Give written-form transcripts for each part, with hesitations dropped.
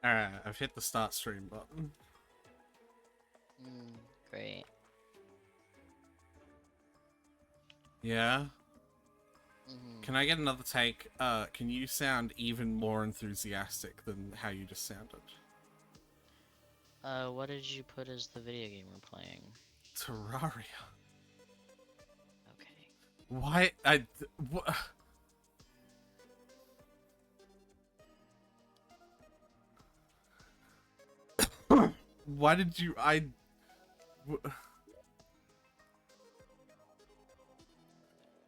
Alright, I've hit the start stream button. Great. Yeah? Mm-hmm. Can I get another take? Can you sound even more enthusiastic than how you just sounded? What did you put as the video game we're playing? Terraria. Okay. Why? What? Why did you?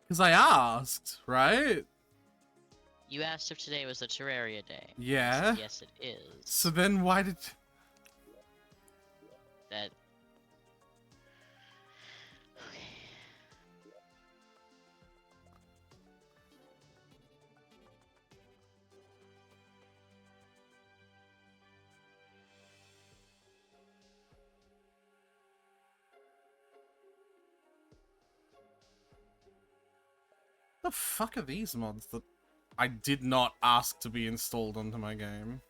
Because I asked, right? You asked if today was the Terraria day. Yeah. I said, yes, it is. So then why did... That... Okay. The fuck are these mods that I did not ask to be installed onto my game?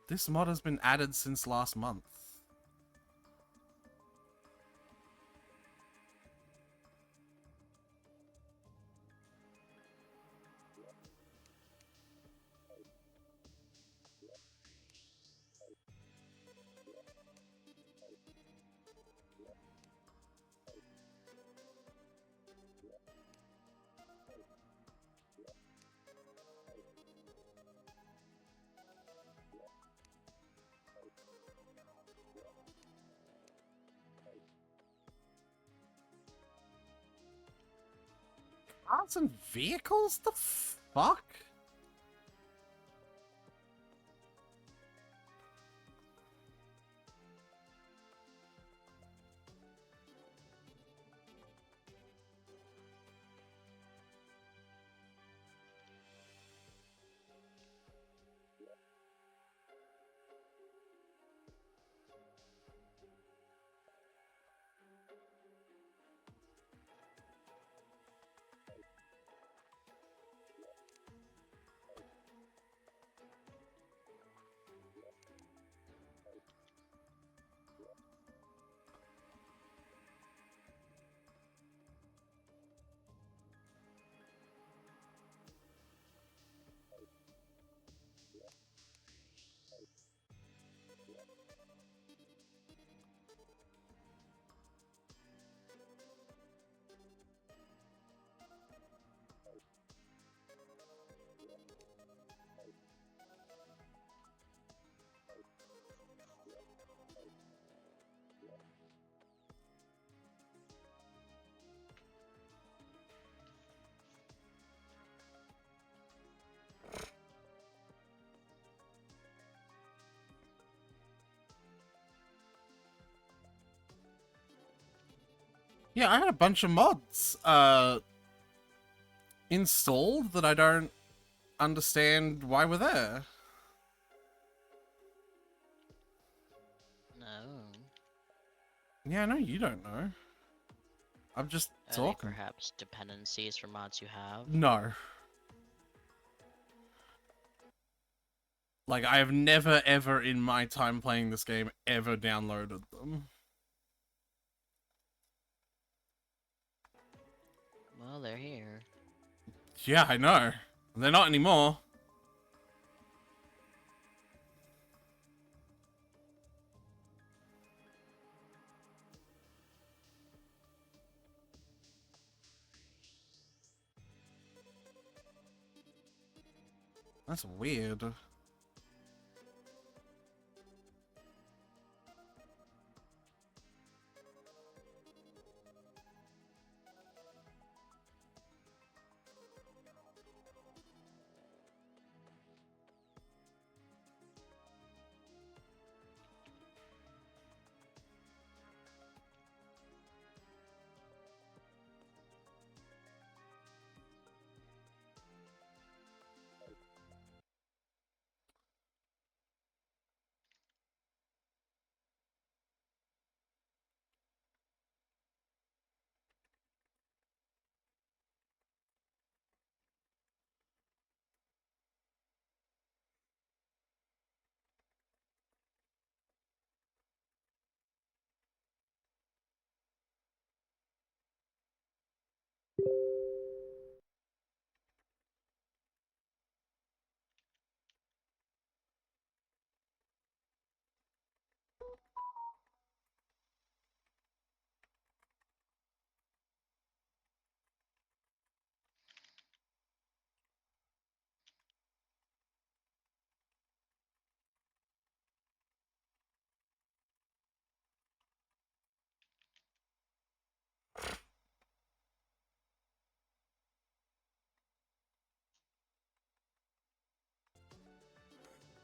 This mod has been added since last month. Cars and vehicles? The fuck? Yeah, I had a bunch of mods installed that I don't understand why we're there. No. Yeah, I know you don't know. I'm just Are they talking. perhaps dependencies for mods you have? No. Like, I have never, ever in my time playing this game ever downloaded them. Well, they're here. Yeah, I know. They're not anymore. That's weird.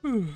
Hmm.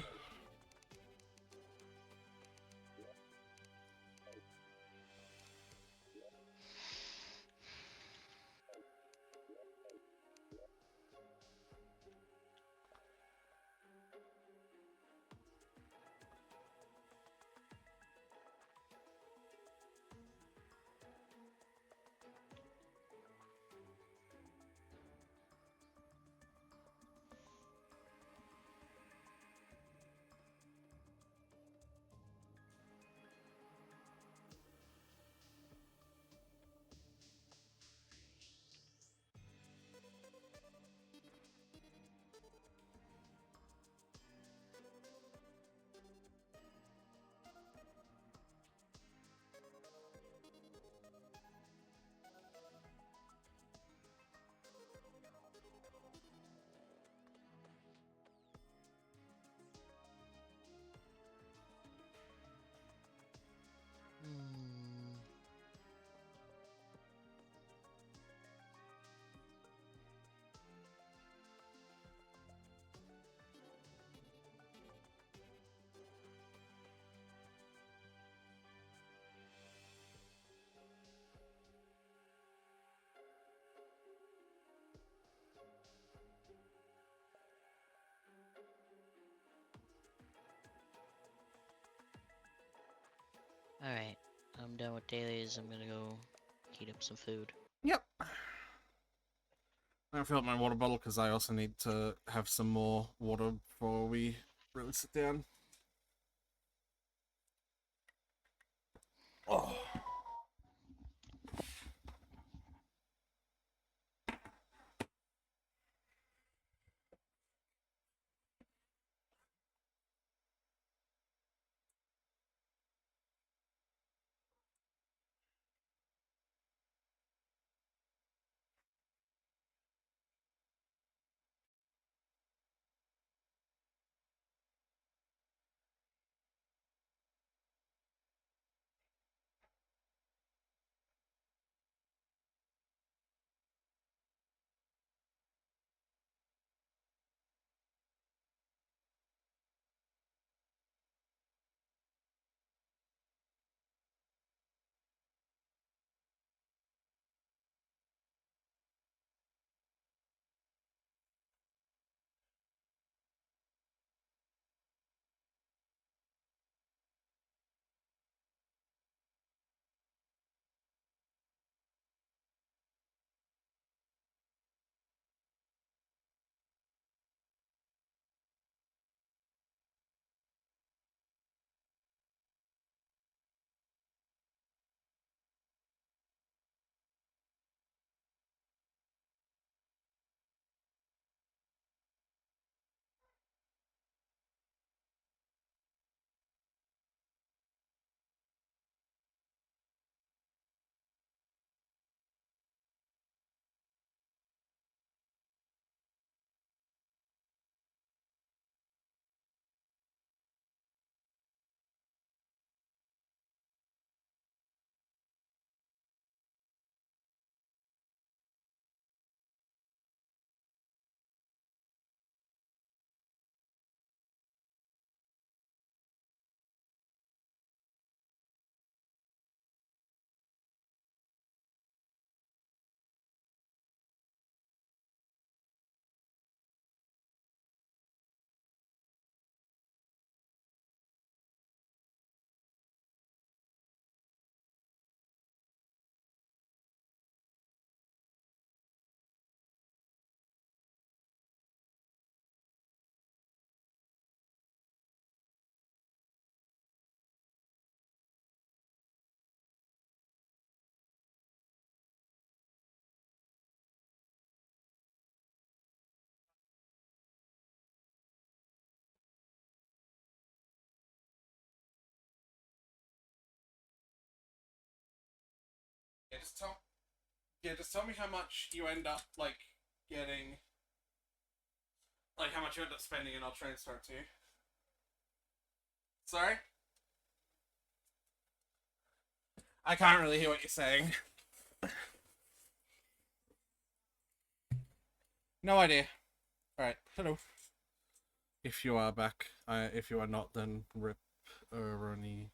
Alright, I'm done with dailies. I'm gonna go heat up some food. Yep. I fill up my water bottle because I also need to have some more water before we really sit down. Oh. Yeah, just tell me how much you end up like getting, like how much you end up spending, and I'll transfer it to you. Sorry, I can't really hear what you're saying. No idea. All right, hello. If you are back, if you are not, then rip Ronnie.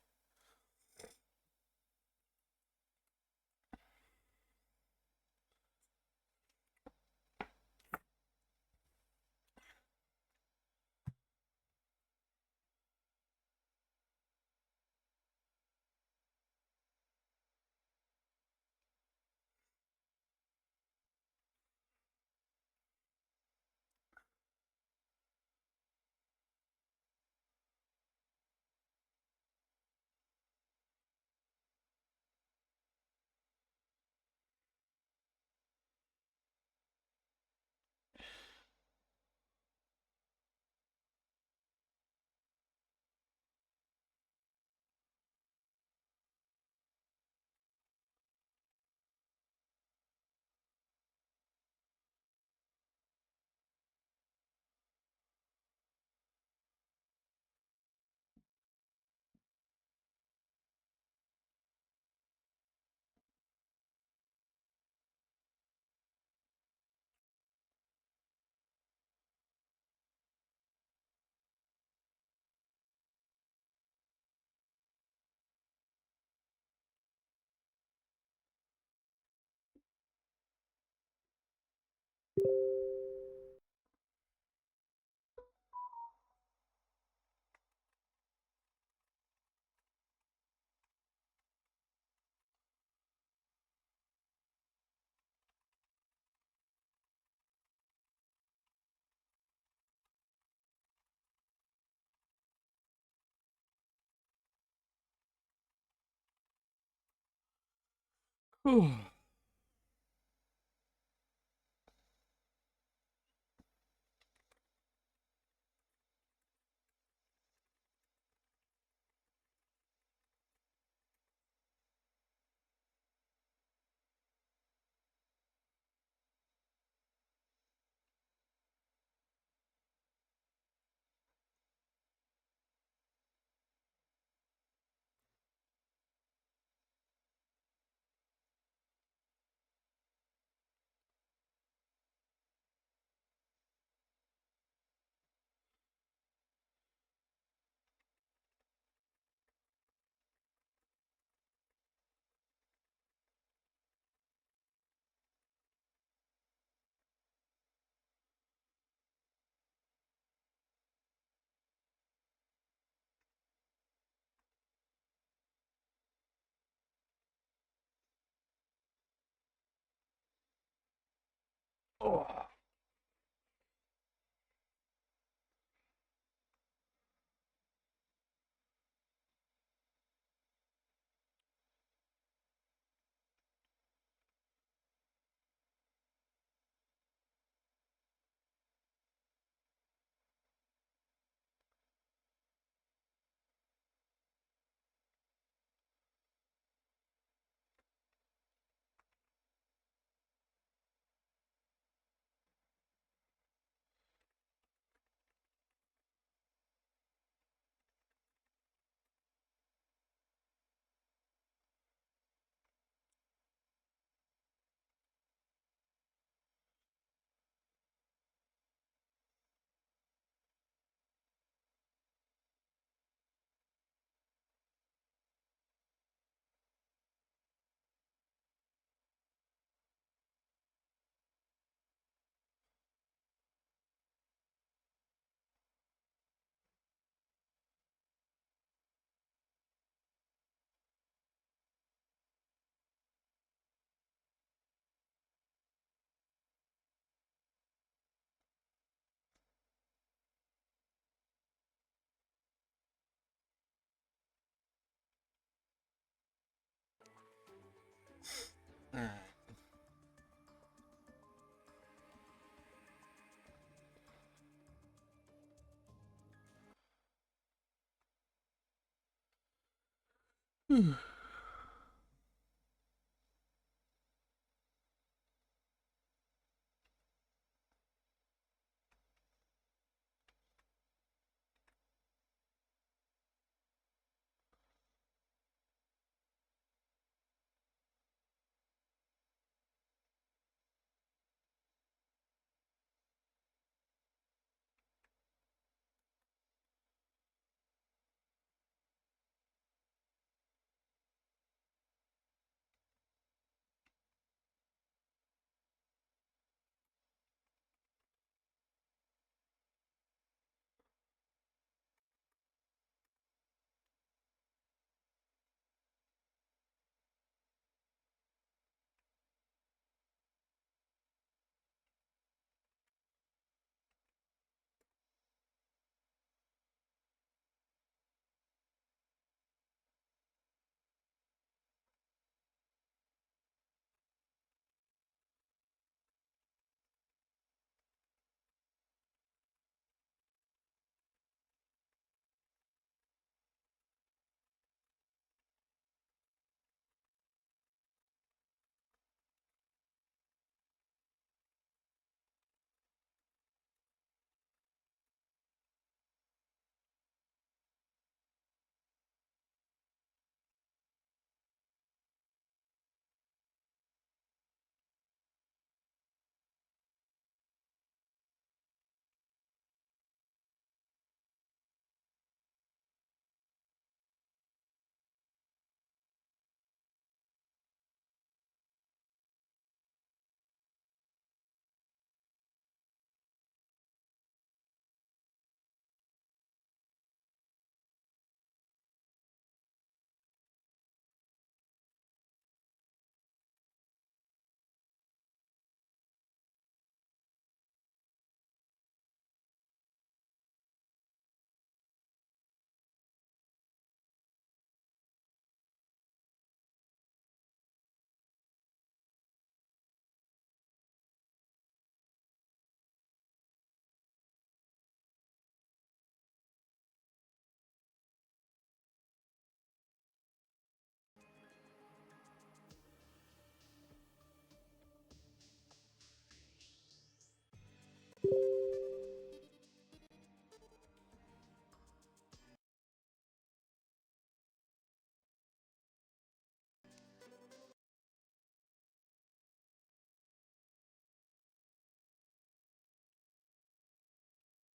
Oh.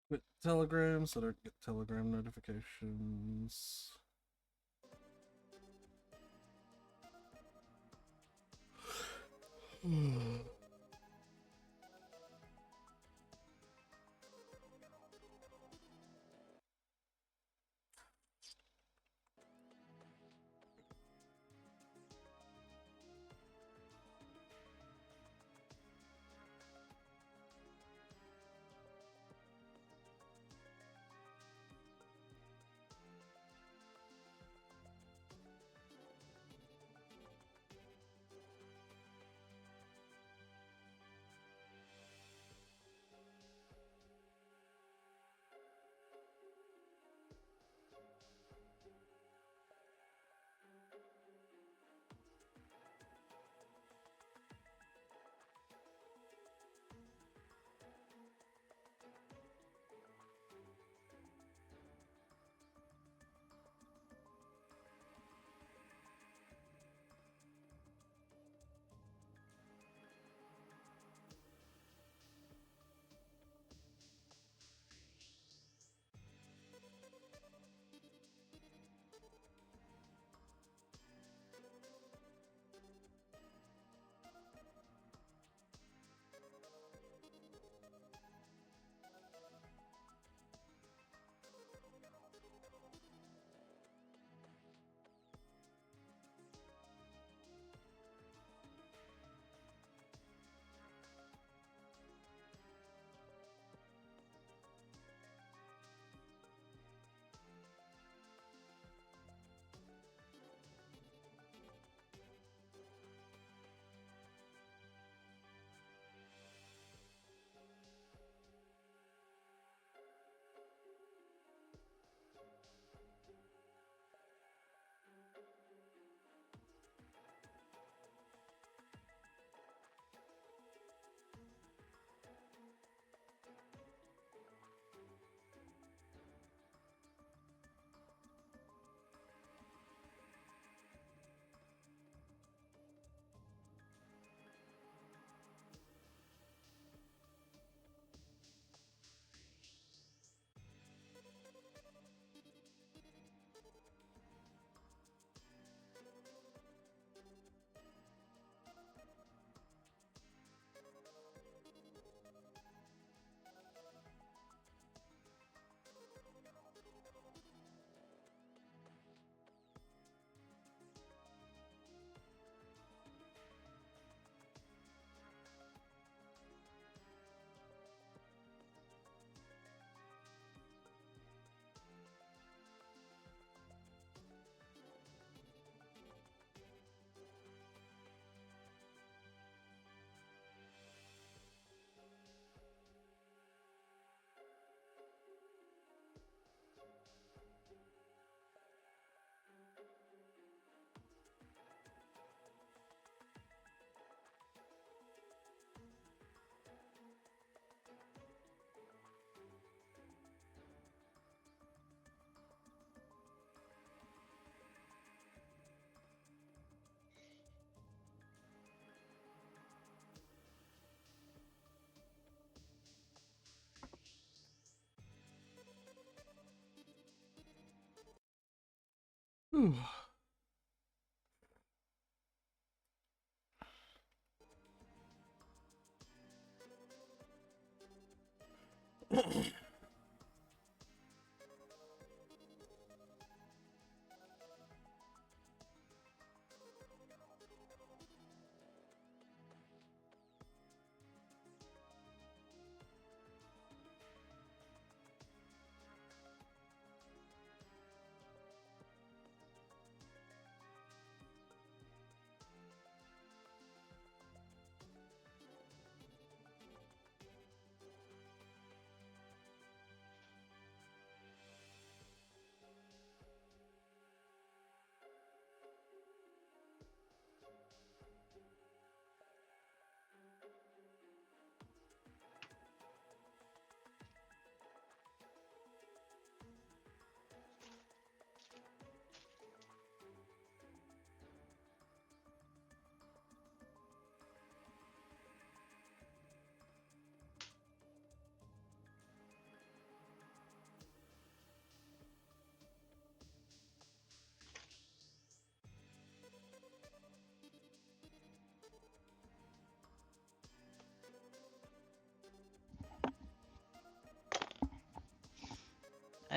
Quit Telegram so that I can get Telegram notifications. Whew.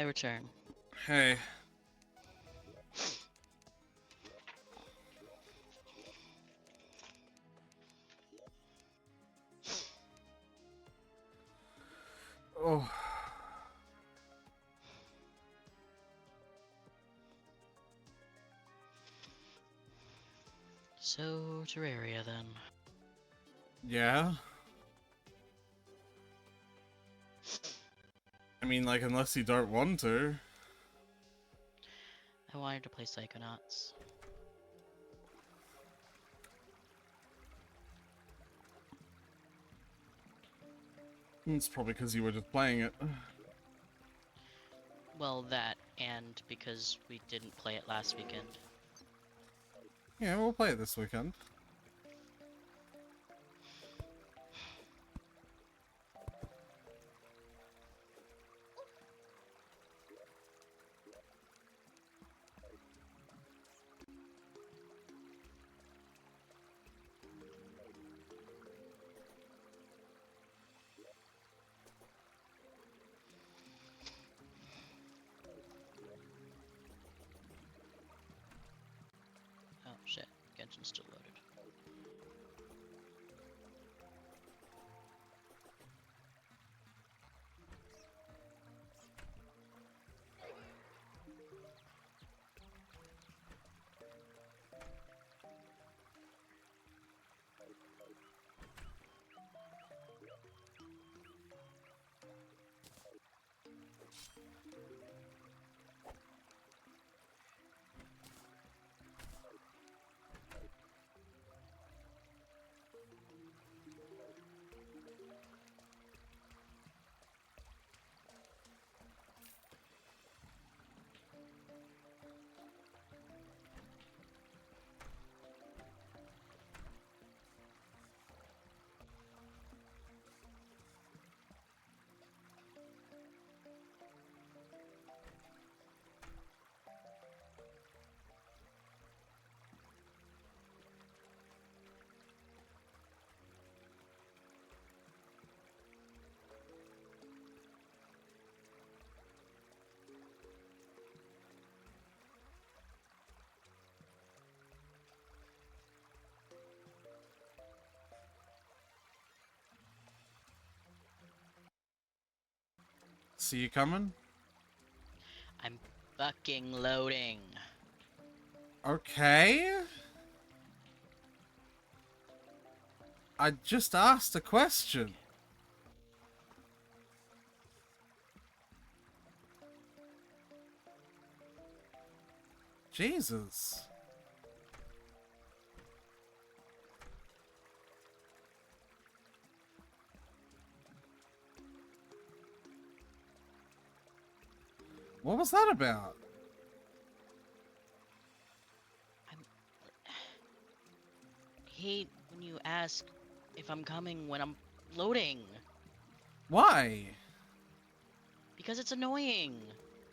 return. Hey. Oh. So, Terraria then. Yeah? I mean, like, unless you don't want to. I wanted to play Psychonauts. It's probably because you were just playing it. Well, that, and because we didn't play it last weekend. Yeah, we'll play it this weekend. Oh shit, Genshin's still loaded. See you coming? I'm fucking loading. Okay. I just asked a question. Jesus. What was that about? I hate when you ask if I'm coming when I'm loading. Why? Because it's annoying.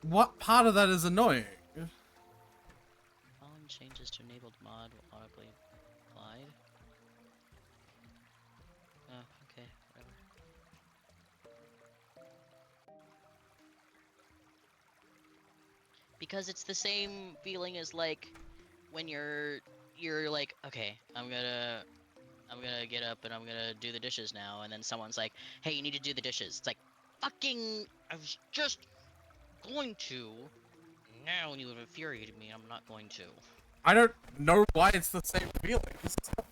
What part of that is annoying? Following changes to enabled mod will automatically applied. Oh, okay, whatever. Because it's the same feeling as like when you're like, okay, I'm gonna get up and I'm gonna do the dishes now, and then someone's like, hey, you need to do the dishes. It's like, fucking, I was just going to. Now you have infuriated me, I'm not going to. I don't know why it's the same feeling. It's not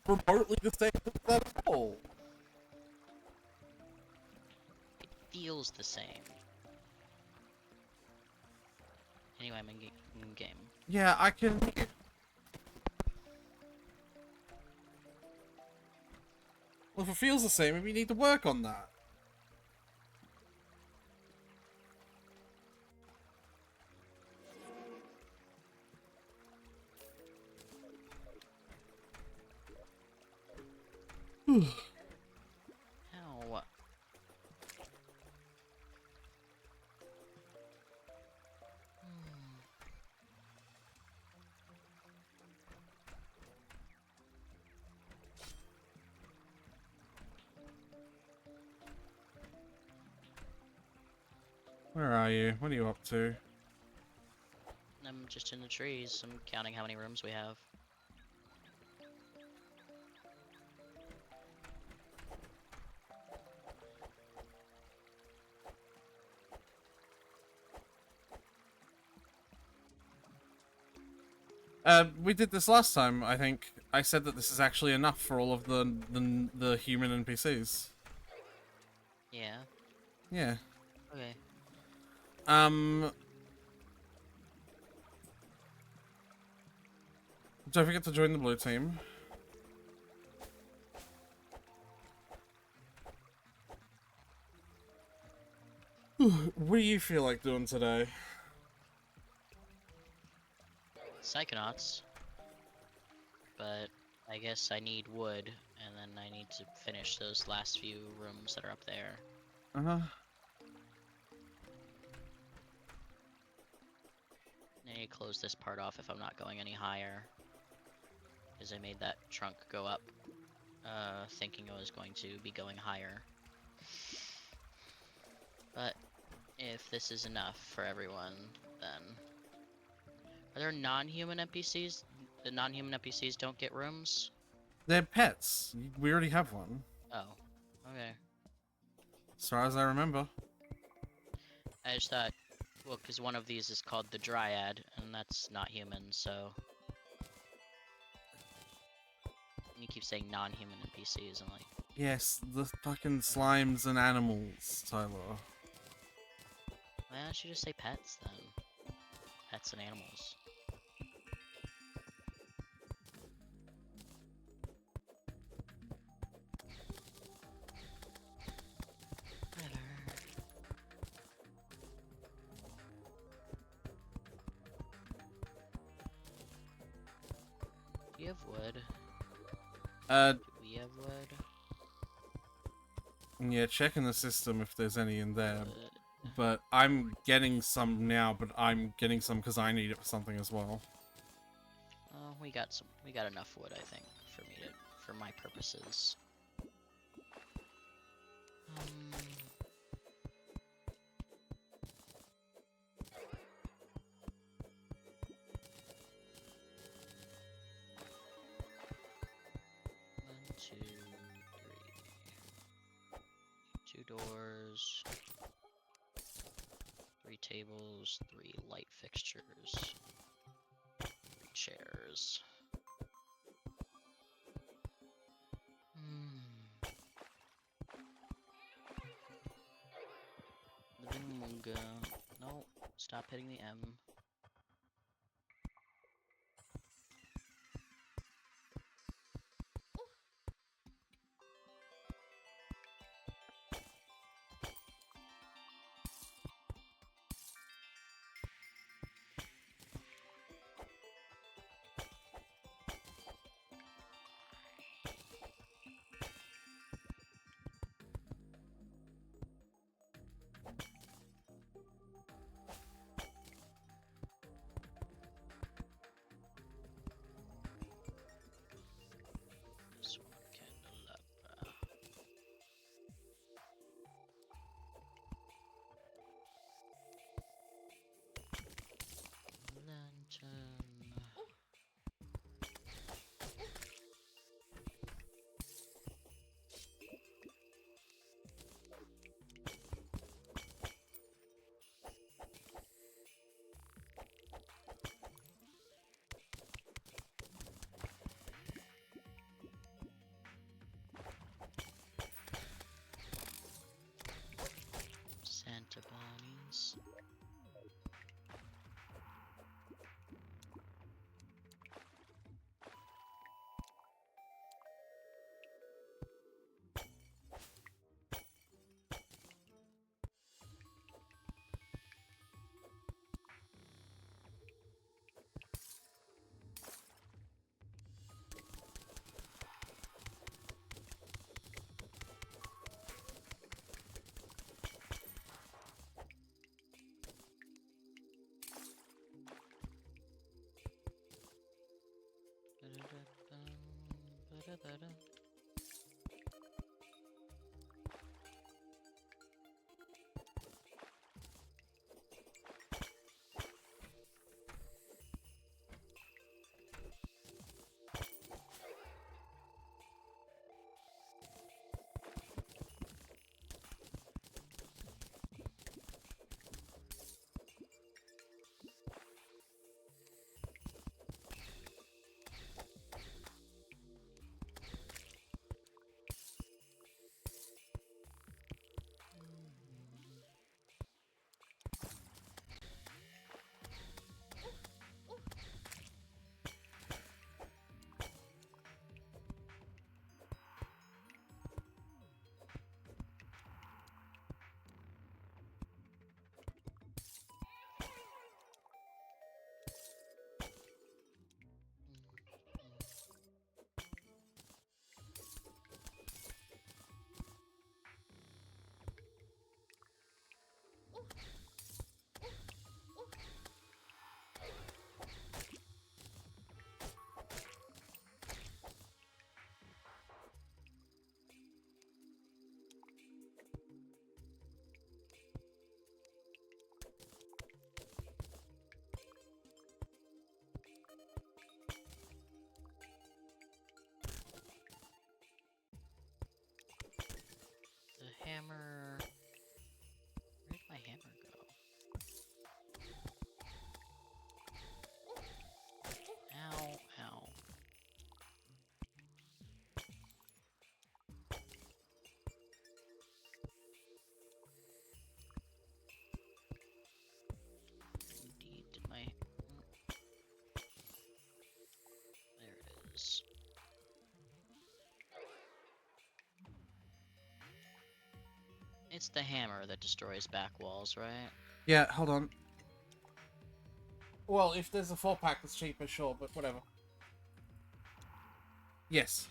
remotely the same as that at all. It feels the same. Anyway, I'm in game. Yeah, I can. Well, if it feels the same, maybe you need to work on that. Ow. Where are you? What are you up to? I'm just in the trees. I'm counting how many rooms we have. We did this last time, I think. I said that this is actually enough for all of the human NPCs. Yeah. Yeah. Okay. Don't forget to join the blue team. What do you feel like doing today? Psychonauts. But I guess I need wood, and then I need to finish those last few rooms that are up there. Uh-huh. I need to close this part off if I'm not going any higher. Because I made that trunk go up, thinking I was going to be going higher. But if this is enough for everyone, then... Are there non-human NPCs? The non-human NPCs don't get rooms? They're pets. We already have one. Oh, okay. As far as I remember. I just thought, well, because one of these is called the Dryad, and that's not human, so... You keep saying non-human NPCs, I'm like... Yes, the fucking slimes and animals, Tyler. Why don't you just say pets, then? Pets and animals. Do you have wood? Do we have wood? Yeah, checking the system if there's any in there. Wood. But I'm getting some now, but I'm getting some because I need it for something as well. Oh, we got some. We got enough wood, I think, for me to, for my purposes. One, two, three. 2 doors. 3 tables. 3 light fixtures. 3 chairs. Living room. No, stop hitting the M. This one, candelabra. Lantern. Santa bunnies. Ba-da-da-dum, ba-da-ba-da. hammer. Where did my hammer go? Ow, ow. Indeed, did my... There it is. It's the hammer that destroys back walls, right? Yeah, hold on. Well, if there's a 4-pack that's cheaper, sure, but whatever. Yes.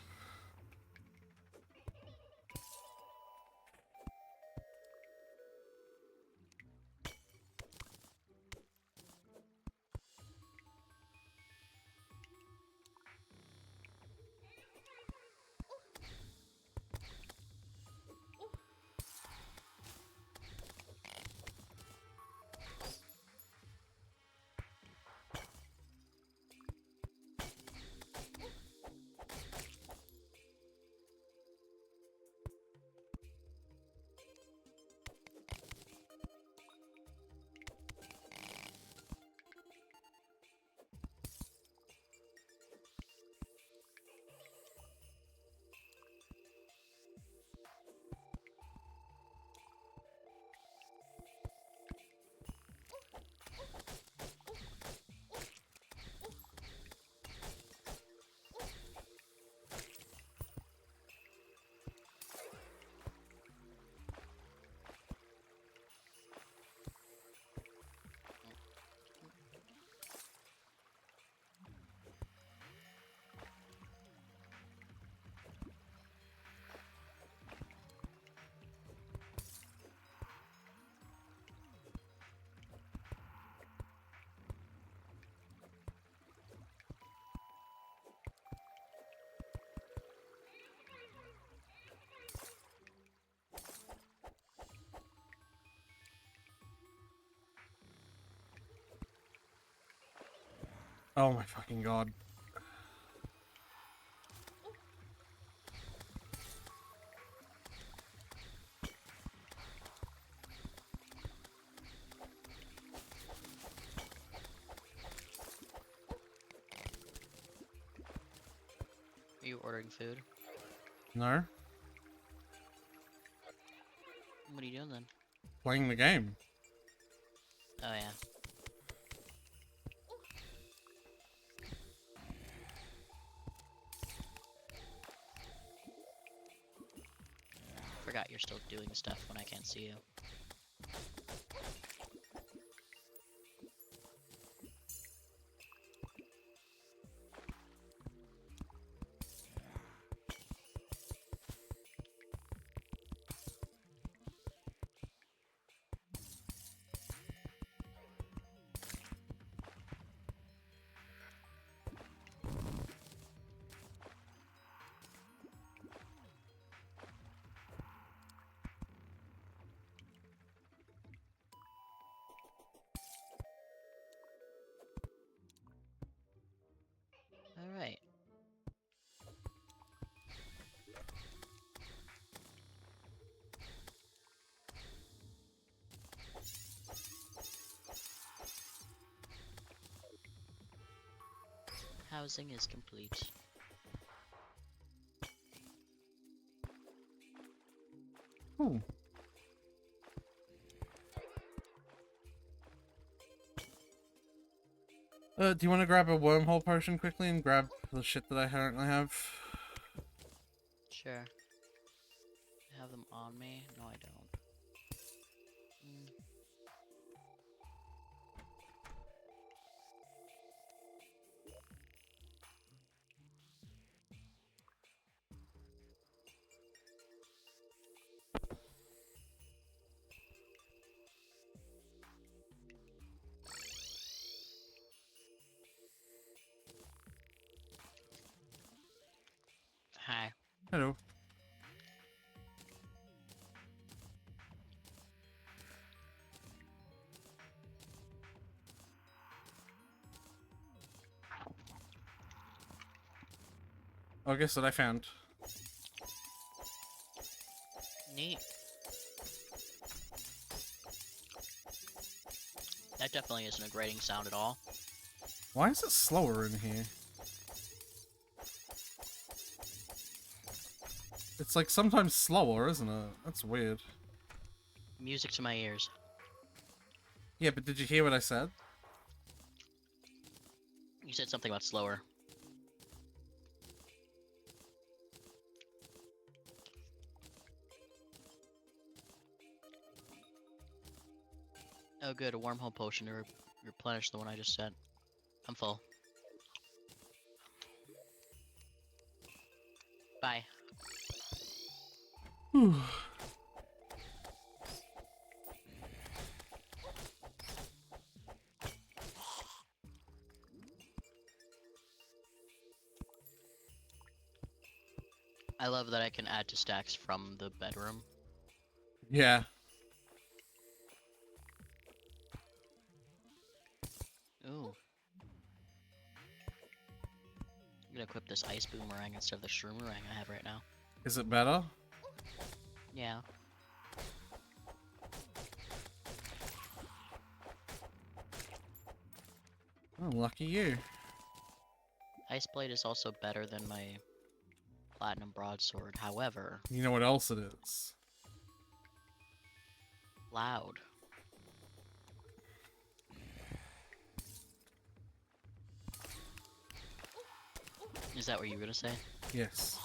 Oh my fucking god. Are you ordering food? No? What are you doing then? Playing the game. Oh yeah. Forgot you're still doing stuff when I can't see you. Alright. Housing is complete. Ooh. Do you want to grab a wormhole potion quickly and grab the shit that I currently have? Sure. I have them on me? No, I don't. Mm. Hi. Hello. Oh, guess what I found? Neat. That definitely isn't a grating sound at all. Why is it slower in here? It's like sometimes slower, isn't it? That's weird. Music to my ears. Yeah, but did you hear what I said? You said something about slower. Oh good, a wormhole potion to replenish the one I just sent. I'm full. Bye. Whew. I love that I can add to stacks from the bedroom. Yeah. Ooh. I'm gonna equip this ice boomerang instead of the shroomerang I have right now. Is it better? Yeah. Oh, lucky you. Ice blade is also better than my platinum broadsword. However, You know what else it is? loud. Is that what you were gonna say? Yes.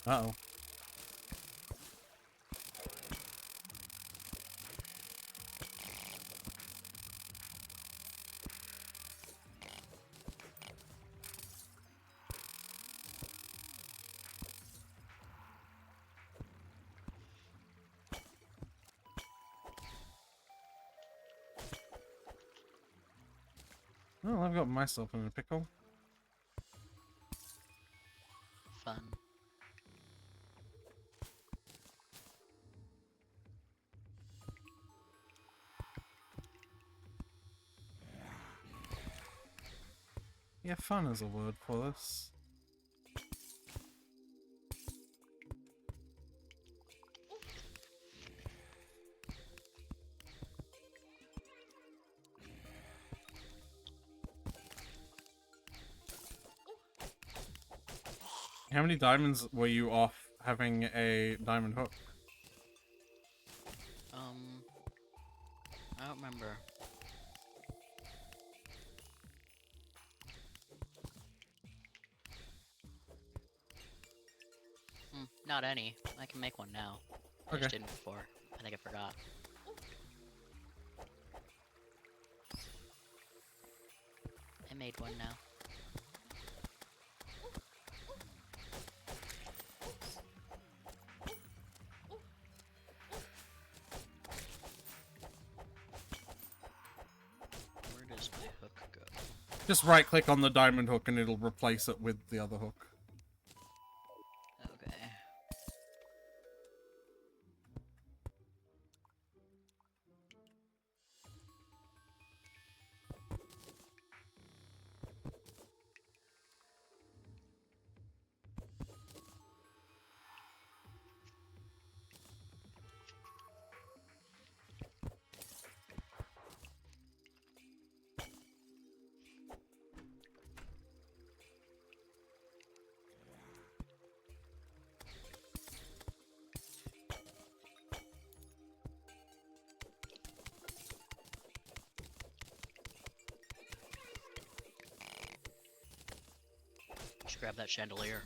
Uh-oh. Well, I've got myself in a pickle. Fun. Yeah, fun is a word for this. How many diamonds were you off having a diamond hook? I don't remember. Not any. I can make one now. I Okay. just didn't before. I think I forgot. I made one now. Where does my hook go? Just right click on the diamond hook and it'll replace it with the other hook. Okay. Just grab that chandelier.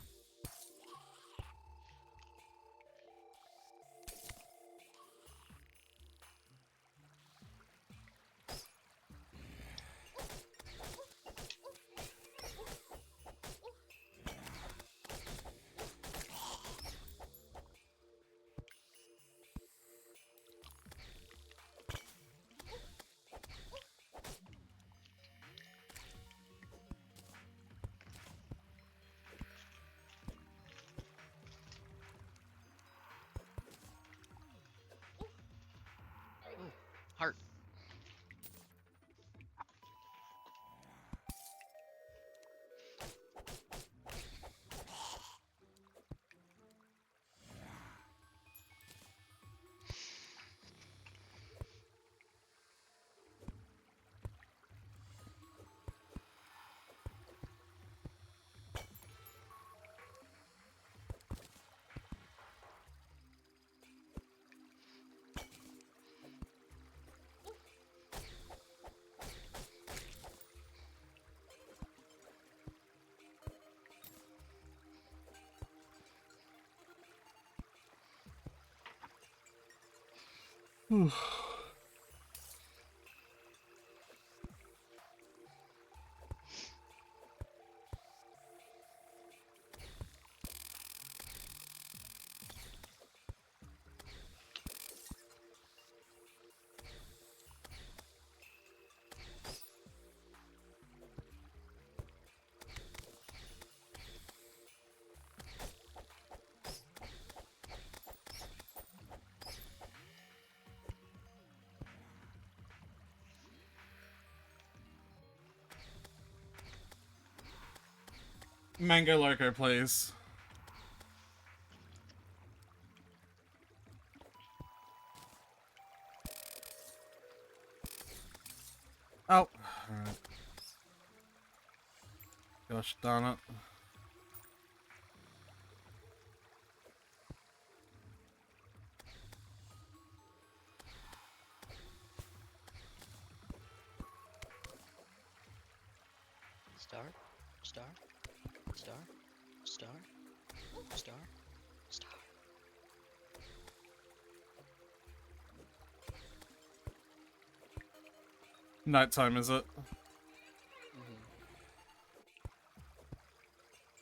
Whew. Mango Loco, please. Oh, alright. Gosh darn it. Star, star, star, star, star, star. Nighttime, is it?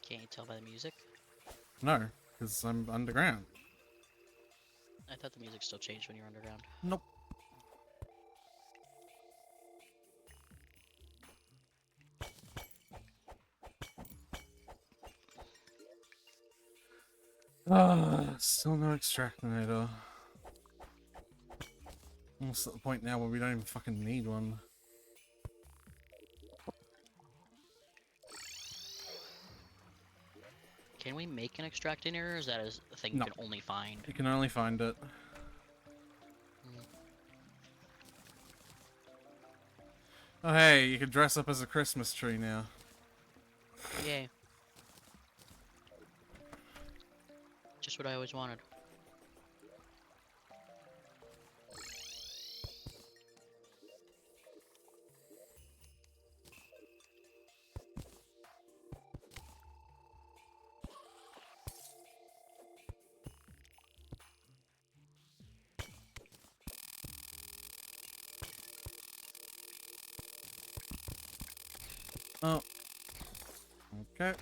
Can't you tell by the music? No, because I'm underground. I thought the music still changed when you were underground. Nope. Still no extractinator. Almost at the point now where we don't even fucking need one. Can we make an extractinator, or is that a thing No. you can only find? You can only find it. Oh hey, you can dress up as a Christmas tree now. Yay. Just what I always wanted. Oh. Okay.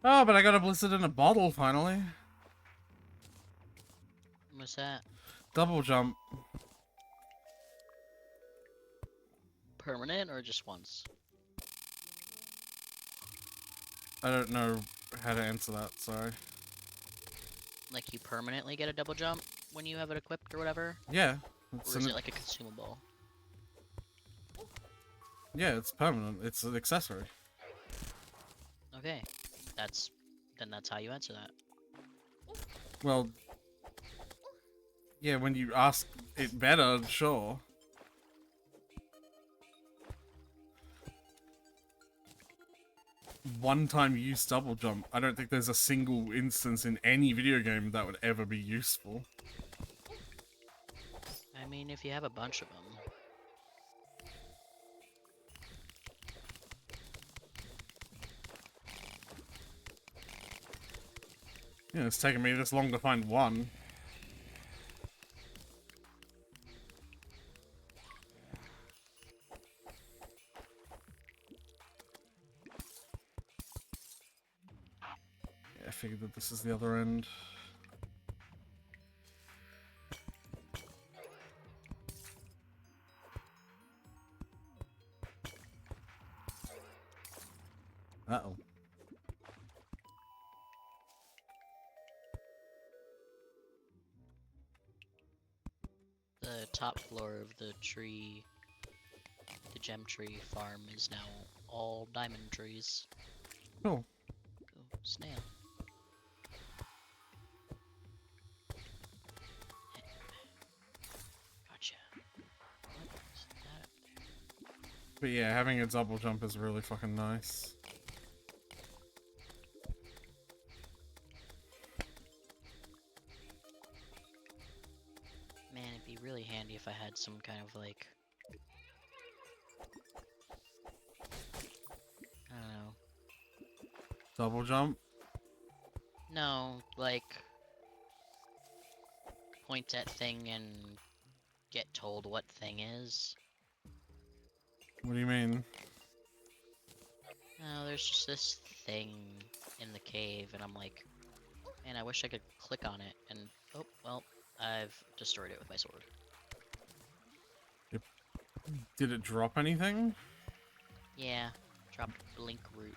Oh, but I got a blizzard in a bottle finally. What's that? Double jump. Permanent or just once? I don't know how to answer that, sorry. Like you permanently get a double jump when you have it equipped or whatever? Yeah. Or is it like a consumable? Yeah, it's permanent. It's an accessory. Okay. Then that's how you answer that. Well, yeah, when you ask it better, sure. one-time use double jump. I don't think there's a single instance in any video game that would ever be useful. I mean, if you have a bunch of them. Yeah, it's taken me this long to find one. Yeah, I figured that this is the other end. Uh-oh. The top floor of the tree, the gem tree farm is now all diamond trees. Cool. Ooh, snail. Gotcha. What is that up there? But yeah, having a double jump is really fucking nice. Man, it'd be really handy if I had some kind of like, I don't know. Double jump? No, like point at thing and get told what thing is. What do you mean? No, there's just this thing in the cave, and I'm like, man, I wish I could click on it, and oh, well, I've destroyed it with my sword. Did it drop anything? Yeah, dropped blink root.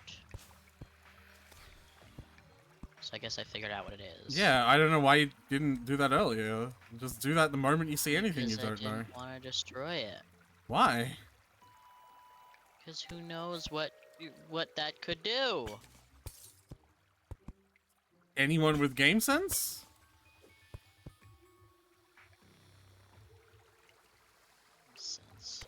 So I guess I figured out what it is. Yeah, I don't know why you didn't do that earlier. Just do that the moment you see anything Because you don't I know. didn't want to destroy it. Why? Because who knows what that could do? Anyone with game sense? Sense.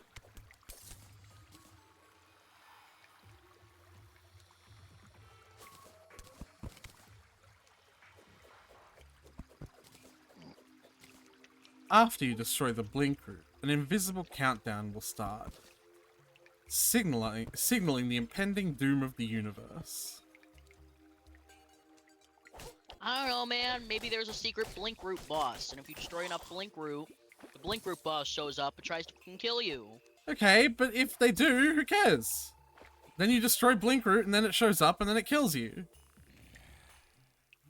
After you destroy the blink root, an invisible countdown will start, signaling the impending doom of the universe. I don't know, man. Maybe there's a secret blink root boss, and if you destroy enough blink root, the blink root boss shows up and tries to fucking kill you. Okay, but if they do, who cares? Then you destroy blink root, and then it shows up, and then it kills you.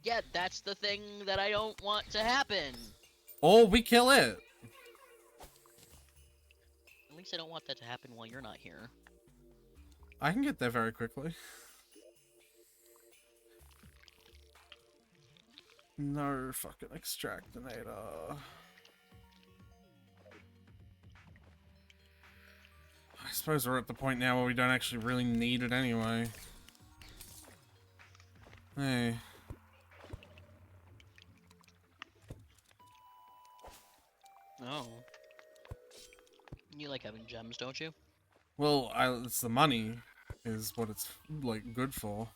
Yeah, that's the thing that I don't want to happen. Or we kill it. At least I don't want that to happen while you're not here. I can get there very quickly. No fucking extractinator. I suppose we're at the point now where we don't actually really need it anyway. Hey. Oh. You like having gems, don't you? Well, it's the money is what it's, like, good for.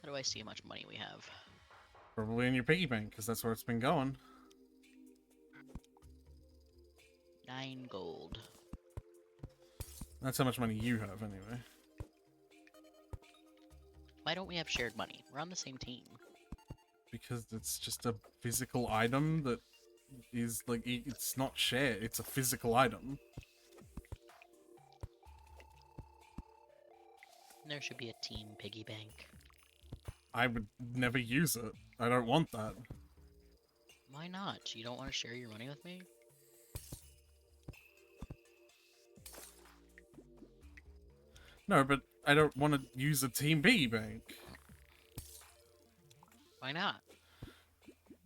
How do I see how much money we have? Probably in your piggy bank, because that's where it's been going. 9 gold. That's how much money you have, anyway. Why don't we have shared money? We're on the same team. Because it's just a physical item that is, like, it's not shared. It's a physical item. There should be a team piggy bank. I would never use it. I don't want that. Why not? You don't want to share your money with me? No, but I don't want to use a team piggy bank. Why not?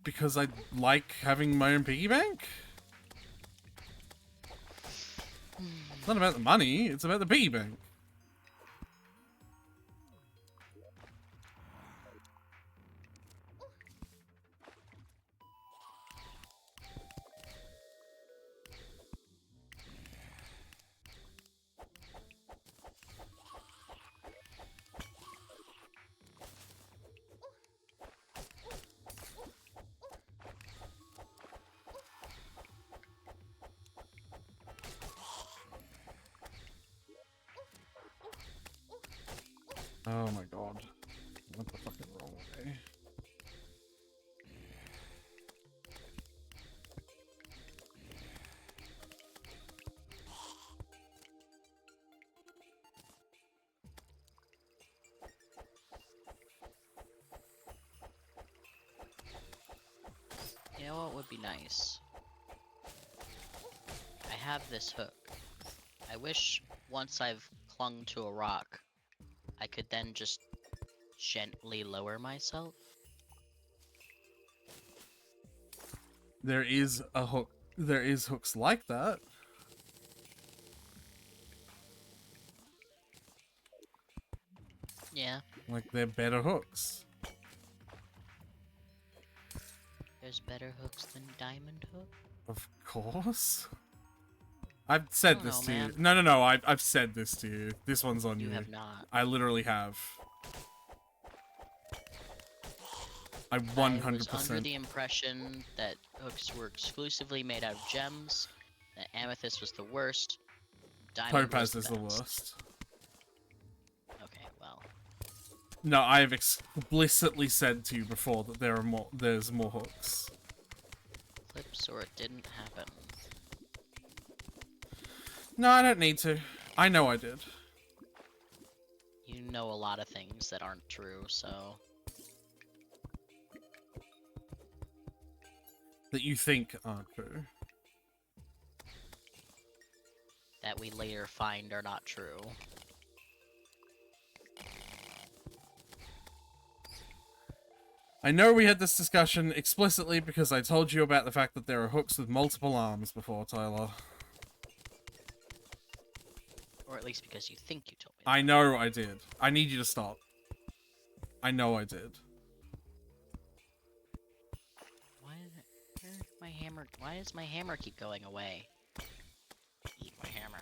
Because I like having my own piggy bank? It's not about the money, it's about the piggy bank. Oh my god. Went the fucking wrong way. You know what would be nice? I have this hook. I wish once I've clung to a rock, I could then just gently lower myself. There is a hook. There is hooks like that. Yeah, Like, they're better hooks. there's better hooks than diamond hook. Of course. I've said don't this know, to you. man. No. I've said this to you. This one's on you. You have not. I literally have. I I was 100%. under the impression that hooks were exclusively made out of gems, that amethyst was the worst, diamond Topaz was is the the best. worst. Okay, well, No, I have explicitly said to you before that there's more hooks. clips or it didn't happen. No, I don't need to. I know I did. You know a lot of things that aren't true, so... That you think aren't true. that we later find are not true. I know we had this discussion explicitly because I told you about the fact that there are hooks with multiple arms before, Tyler. Or at least because you think you told me. I know I did. I need you to stop. I know I did. Why does my hammer keep going away? Eat my hammer.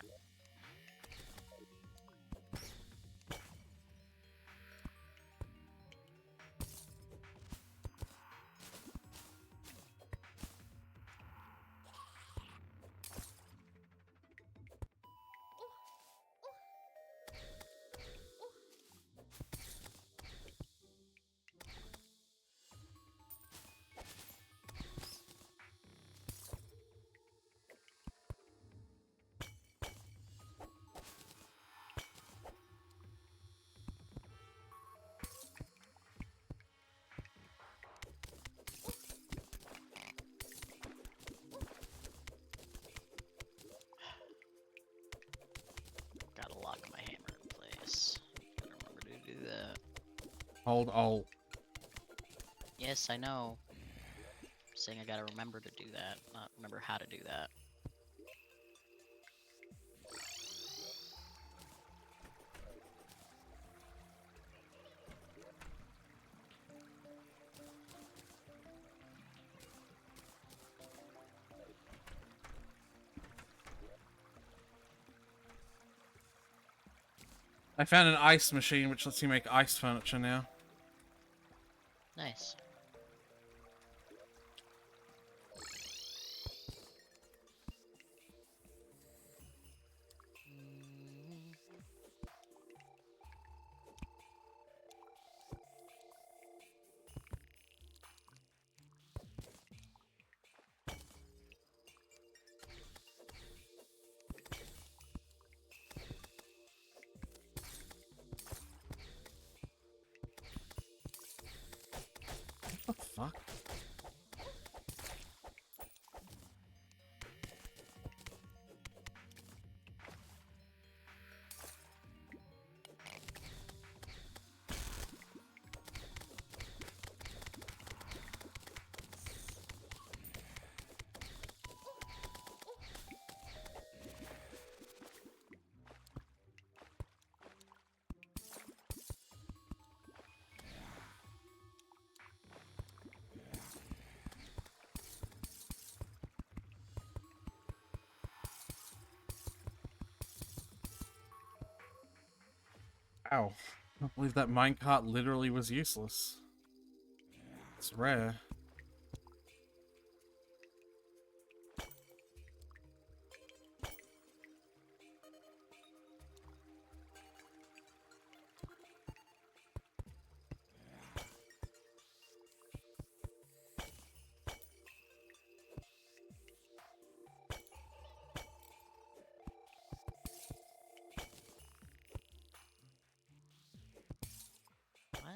Gotta lock my hammer in place. Gotta remember to do that. Hold Alt. Yes, I know. I'm saying I gotta remember to do that, not remember how to do that. I found an ice machine which lets you make ice furniture now. Nice. What the fuck? Ow. I can't believe that minecart literally was useless. It's rare.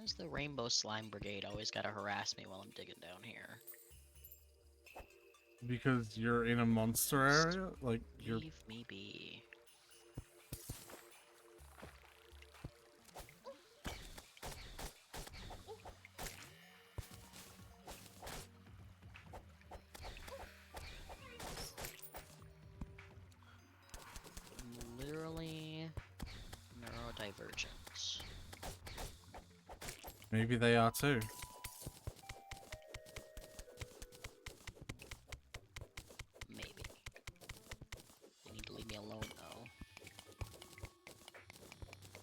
Why's the Rainbow Slime Brigade always gotta harass me while I'm digging down here? Because you're in a monster area? Like, you're... Leave me be. Literally neurodivergent. Maybe they are too. Maybe. You need to leave me alone, though.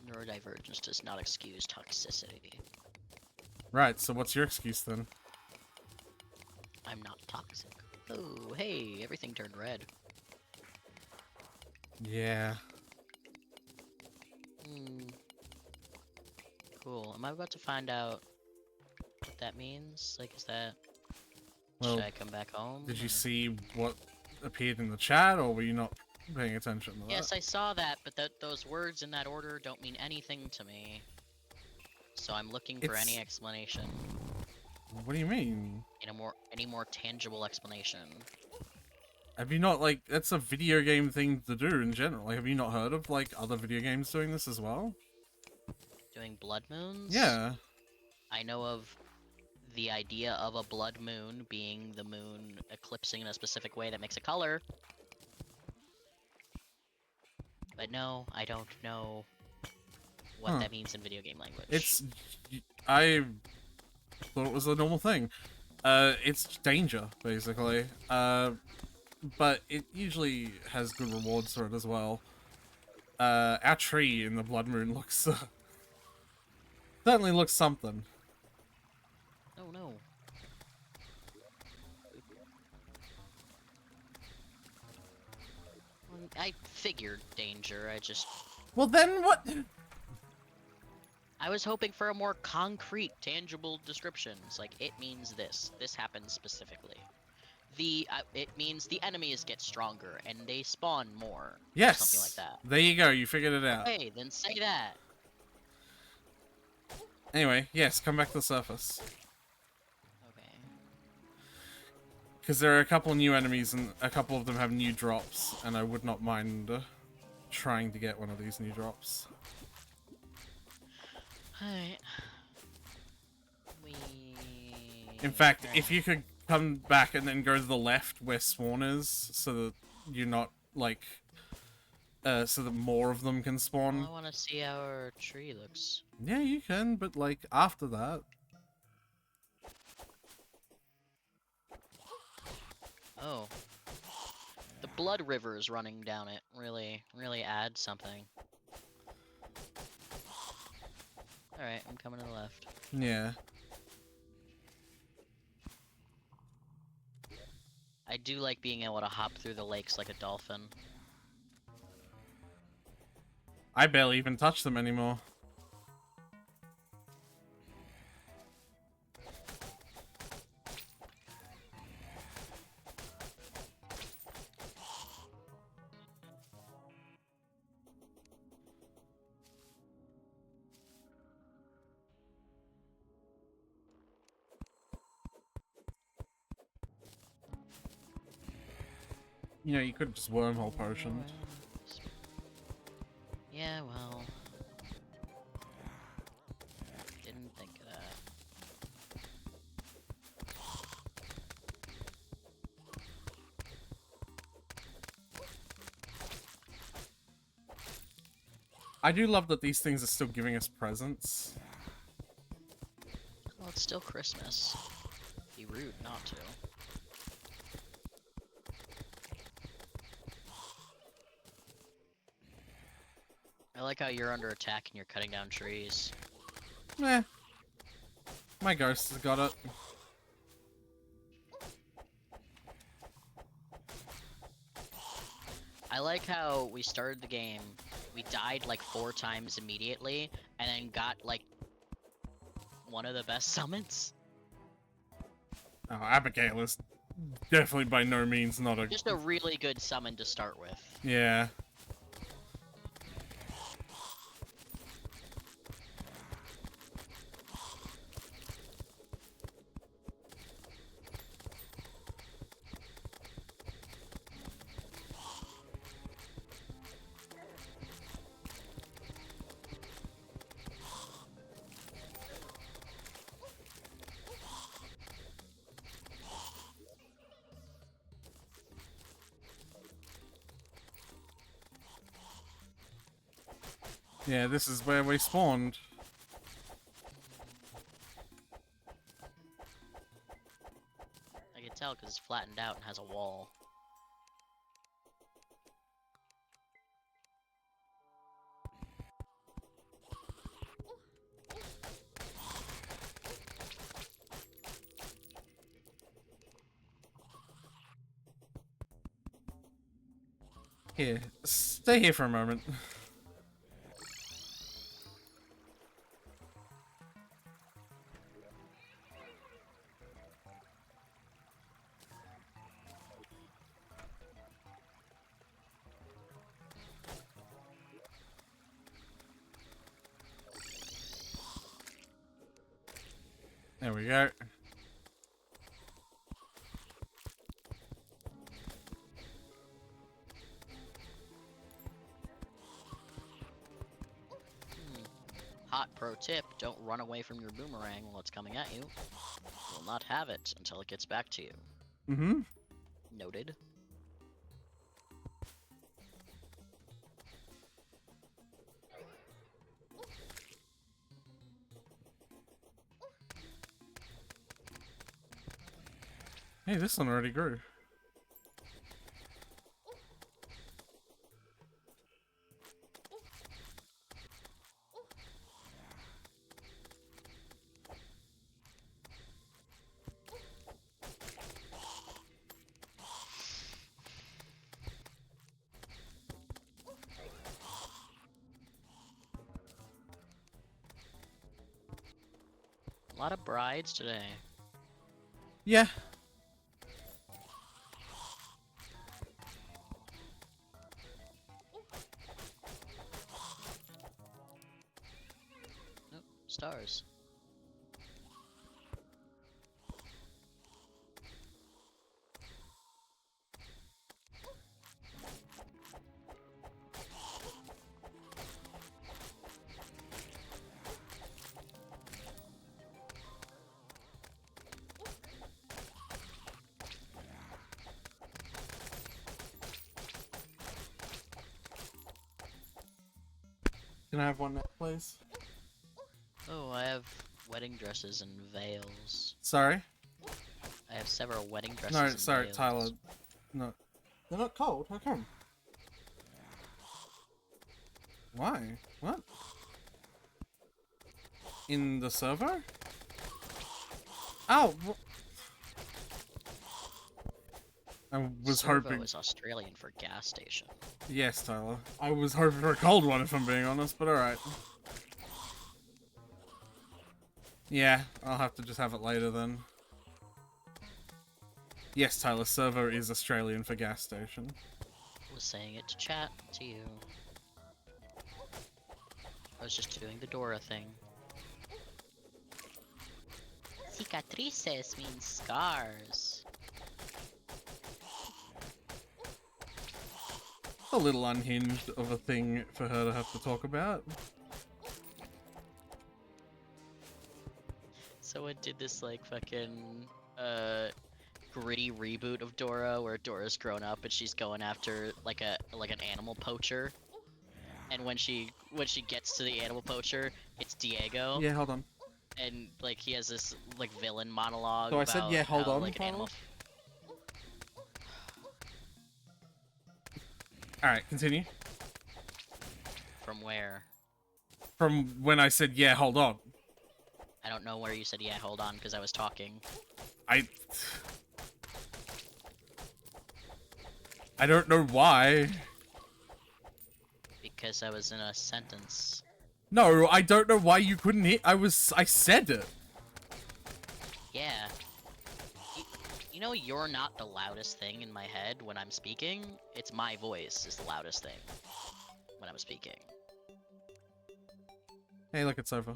Neurodivergence does not excuse toxicity. Right, so what's your excuse then? I'm not toxic. Oh, hey, everything turned red. Yeah. Hmm. Cool. Am I about to find out what that means? Like, is that... Well, should I come back home? did you or- see what appeared in the chat, or were you not paying attention to that? Yes, I saw that, but those words in that order don't mean anything to me. So I'm looking for any It's- explanation. What do you mean? Any more tangible explanation. Have you not, like, that's a video game thing to do in general. Like, have you not heard of, like, other video games doing this as well? Doing blood moons? Yeah. I know of the idea of a blood moon being the moon eclipsing in a specific way that makes a color. But no, I don't know what Huh. that means in video game language. I thought it was a normal thing. It's danger, basically. But it usually has good rewards for it as well. Our tree in the Blood Moon looks, certainly looks something. Oh no. I figured danger, Well then what? I was hoping for a more concrete, tangible descriptions. Like, it means this. This happens specifically. It means the enemies get stronger and they spawn more. Yes. Or something like that. There you go, you figured it out. Hey, then say that. Anyway, yes, come back to the surface. Okay. Because there are a couple new enemies and a couple of them have new drops, and I would not mind trying to get one of these new drops. Alright. In fact, if you could come back and then go to the left where spawn is, so that you're not, like, so that more of them can spawn. Well, I want to see how our tree looks. Yeah, you can, but, like, after that. Oh. The blood rivers running down it really adds something. Alright, I'm coming to the left. Yeah. I do like being able to hop through the lakes like a dolphin. I barely even touch them anymore. You know, you could have just wormhole potioned. Yeah, well... Didn't think of that. I do love that these things are still giving us presents. Well, it's still Christmas. Be rude not to. I like how you're under attack and you're cutting down trees. Eh. My ghost has got it. I like how we started the game, we died like 4 times immediately, and then got like one of the best summons. Oh, Abigail is definitely by no means not a... Just a really good summon to start with. Yeah. Yeah, this is where we spawned. I can tell because it's flattened out and has a wall. Here, stay here for a moment. There we go. Hot pro tip, don't run away from your boomerang while it's coming at you. You'll not have it until it gets back to you. Mm-hmm. Noted. Hey, this one already grew. A lot of brides today. Yeah. Oh, stars. Can I have one next, please? Oh, I have wedding dresses and veils. Sorry? I have several wedding dresses No, and sorry, veils. Tyler. No. They're not cold. How come? Why? What? In the server? Oh! I was Servo hoping... is Australian for gas station. Yes, Tyler. I was hoping for a cold one, if I'm being honest, but alright. Yeah, I'll have to just have it later then. Yes, Tyler, servo is Australian for gas station. I was saying it to chat to you. I was just doing the Dora thing. Cicatrices means scars. A little unhinged of a thing for her to have to talk about. Someone did this like fucking gritty reboot of Dora where Dora's grown up and she's going after like an animal poacher. And when she gets to the animal poacher, it's Diego. Yeah, hold on. And like he has this like villain monologue. So I said, about yeah, hold how, on, like, an animal. Alright, continue. From where? From when I said, yeah, hold on. I don't know where you said yeah, hold on, because I was talking. I don't know why. Because I was in a sentence. No, I don't know why you couldn't hear. I said it. Yeah. You know you're not the loudest thing in my head when I'm speaking? It's my voice is the loudest thing when I'm speaking. Hey, look, it's over.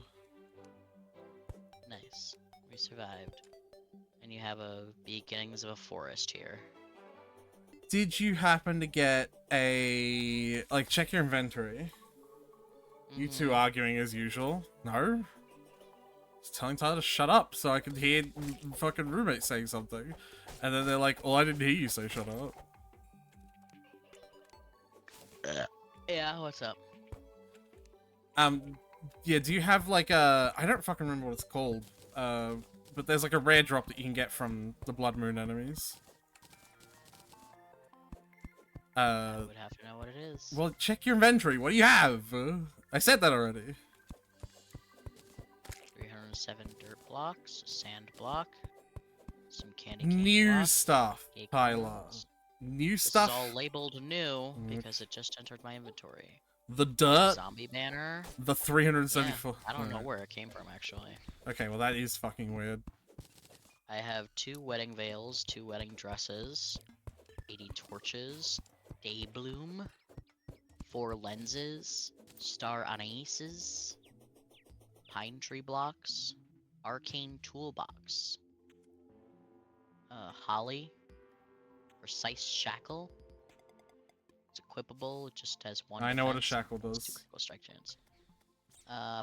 Nice. We survived. And you have a beginnings of a forest here. Did you happen to get a... like, check your inventory? You two arguing as usual? No? Just telling Tyler to shut up so I could hear fucking roommate saying something. And then they're like, well, I didn't hear you say shut up. Yeah, what's up? Yeah, do you have like a... I don't fucking remember what it's called. But there's like a rare drop that you can get from the Blood Moon enemies. I would have to know what it is. Well, check your inventory. What do you have? I said that already. 307 dirt blocks, a sand block, some candy cane New blocks, stuff, Tyler. acorns. New This stuff. is all labeled new because it just entered my inventory. The dirt. Zombie banner. The 374. Yeah, I don't know where it came from actually. Okay, well that is fucking weird. I have 2 wedding veils, 2 wedding dresses, 80 torches, day bloom, 4 lenses, star anises, pine tree blocks, arcane toolbox, holly, precise shackle. It's equipable. It just has 1. I know what a defense, shackle it's does. 2 critical strike chance.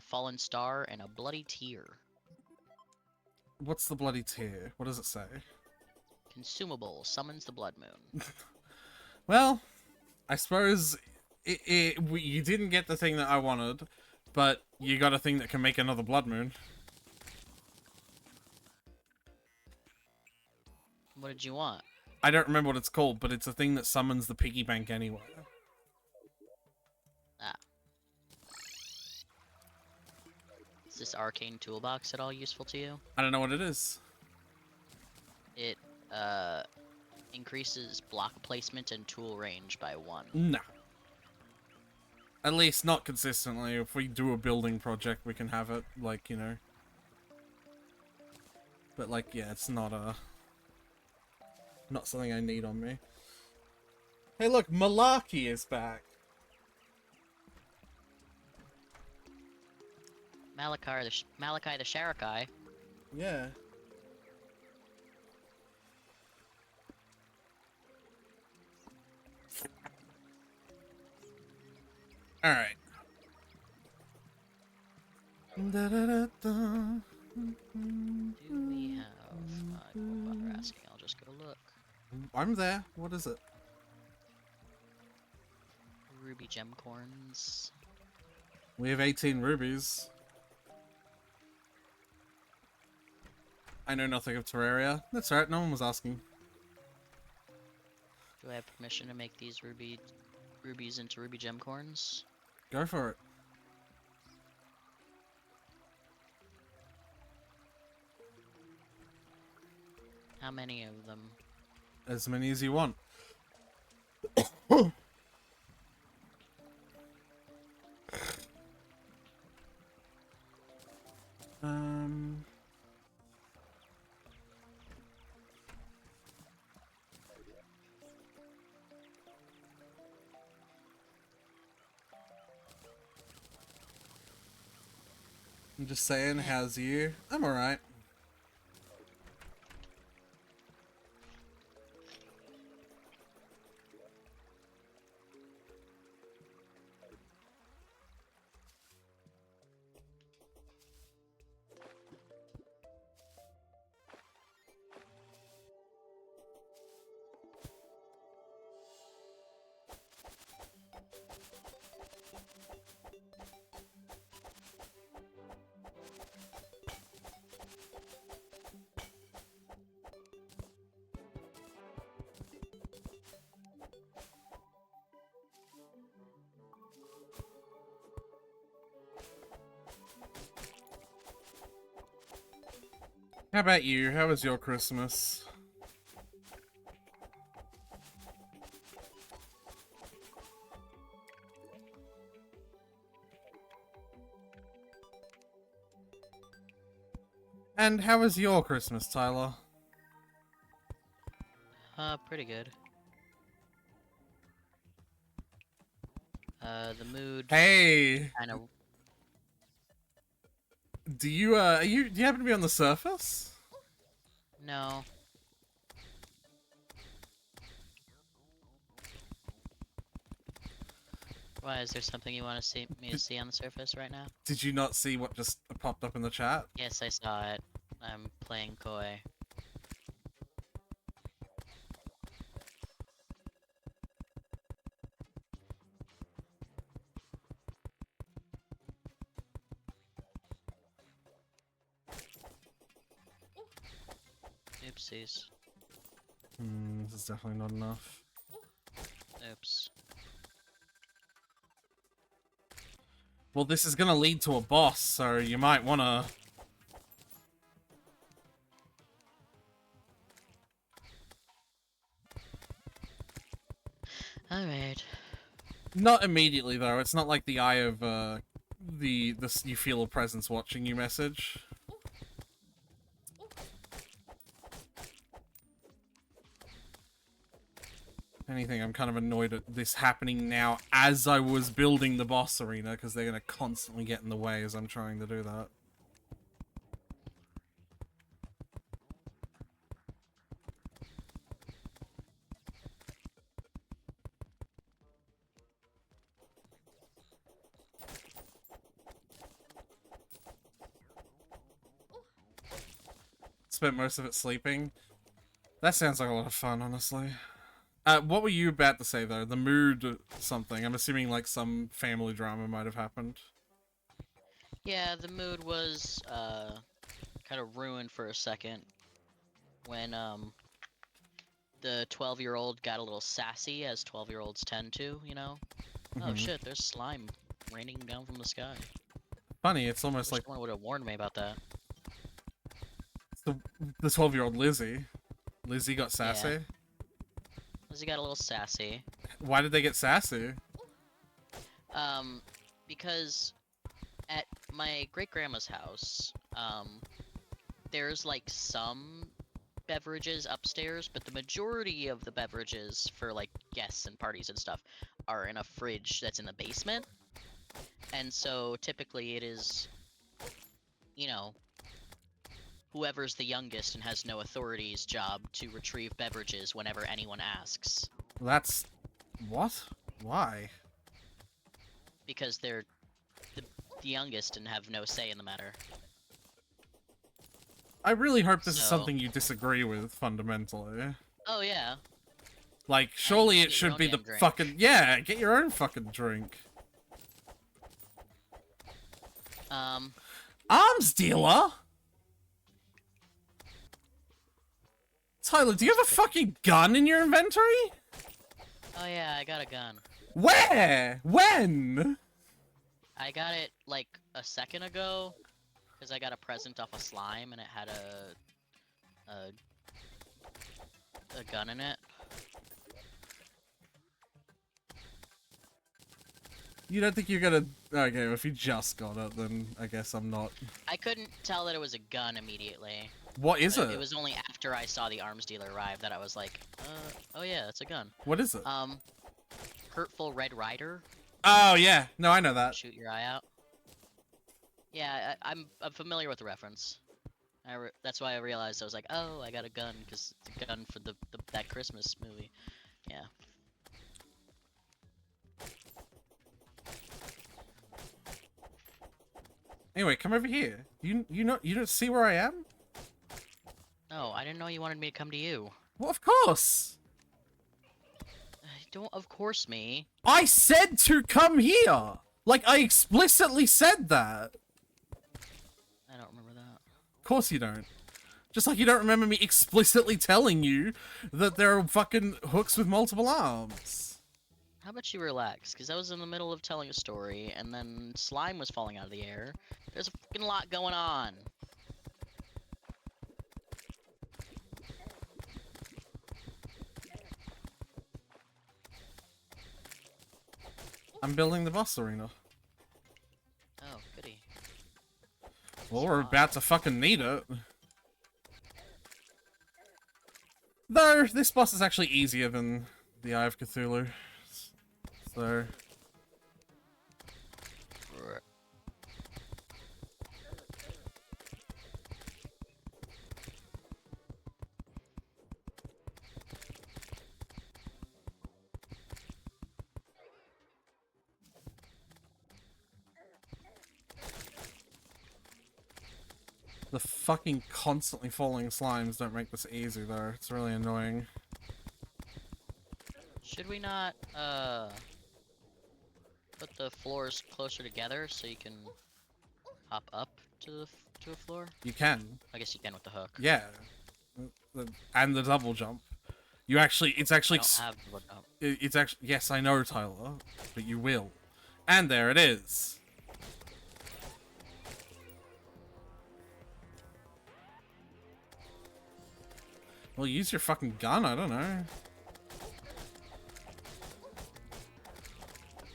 Fallen star and a bloody tear. What's the bloody tear? What does it say? Consumable summons the blood moon. Well, I suppose you didn't get the thing that I wanted, but you got a thing that can make another blood moon. What did you want? I don't remember what it's called, but it's a thing that summons the piggy bank anyway. Ah. Is this arcane toolbox at all useful to you? I don't know what it is. It, increases block placement and tool range by 1. No. At least not consistently. If we do a building project, we can have it, like, you know. But, like, yeah, it's not not something I need on me. Hey, look, Malarkey is back. Malachi the Sharakai. Yeah. Alright. Do we have... I won't bother asking, I'll just go look. I'm there. What is it? Ruby gemcorns. We have 18 rubies. I know nothing of Terraria. That's alright, no one was asking. Do I have permission to make these rubies into ruby gemcorns? Go for it. How many of them? As many as you want. I'm just saying, how's you? I'm alright. How about you? How was your Christmas? And how was your Christmas, Tyler? Pretty good. The mood Hey! kind of... Do you, do you happen to be on the surface? No. Why, is there something you want to see me to see on the surface right now? Did you not see what just popped up in the chat? Yes, I saw it. I'm playing coy. Oopsies. This is definitely not enough. Oops. Well, this is gonna lead to a boss, so you might wanna... Alright. Not immediately, though. It's not like the eye of, you feel a presence watching you message. If anything, I'm kind of annoyed at this happening now as I was building the boss arena, because they're gonna constantly get in the way as I'm trying to do that. Spent most of it sleeping. That sounds like a lot of fun, honestly. What were you about to say, though? The mood something. I'm assuming, like, some family drama might have happened. Yeah, the mood was, kind of ruined for a second when, the 12-year-old got a little sassy, as 12-year-olds tend to, you know? Oh Mhm. shit, there's slime raining down from the sky. Funny, it's almost Wish like someone would have warned me about that. the 12-year-old Lizzie. Lizzie got sassy? Yeah. Lizzie got a little sassy. Why did they get sassy? Because at my great-grandma's house, there's like some beverages upstairs, but the majority of the beverages for like guests and parties and stuff are in a fridge that's in the basement. And so typically it is, you know, whoever's the youngest and has no authority's job to retrieve beverages whenever anyone asks. That's... what? Why? Because they're the youngest and have no say in the matter. I really hope this is So- something you disagree with, fundamentally. Oh yeah. Like, surely it get your should own be the damn drink. fucking... Yeah, get your own fucking drink. Arms dealer? Tyler, do you have a fucking gun in your inventory? Oh yeah, I got a gun. Where? When? I got it like a second ago, because I got a present off a slime and it had a gun in it. You don't think you're gonna... Okay, if you just got it, then I guess I'm not... I couldn't tell that it was a gun immediately. What is But it? It was only after I saw the arms dealer arrive that I was like, oh yeah, it's a gun. What is it? Hurtful Red Rider. Oh, yeah. No, I know that. Shoot your eye out. Yeah, I'm familiar with the reference. That's why I realized I was like, oh, I got a gun because it's a gun for that Christmas movie. Yeah. Anyway, come over here. You don't see where I am? Oh, I didn't know you wanted me to come to you. Well, of course. Don't of course me. I said to come here. Like, I explicitly said that. I don't remember that. Of course you don't. Just like you don't remember me explicitly telling you that there are fucking hooks with multiple arms. How about you relax? Because I was in the middle of telling a story, and then slime was falling out of the air. There's a fucking lot going on. I'm building the boss arena. Oh, goody. Well, we're about to fucking need it. Though, this boss is actually easier than the Eye of Cthulhu. So... The fucking constantly falling slimes don't make this easy, though. It's really annoying. Should we not, put the floors closer together so you can hop up to a floor? You can. I guess you can with the hook. Yeah. and the double jump. You actually, it's actually, I don't have the jump. it's actually, yes, I know, Tyler, but you will. And there it is. Well, use your fucking gun, I don't know.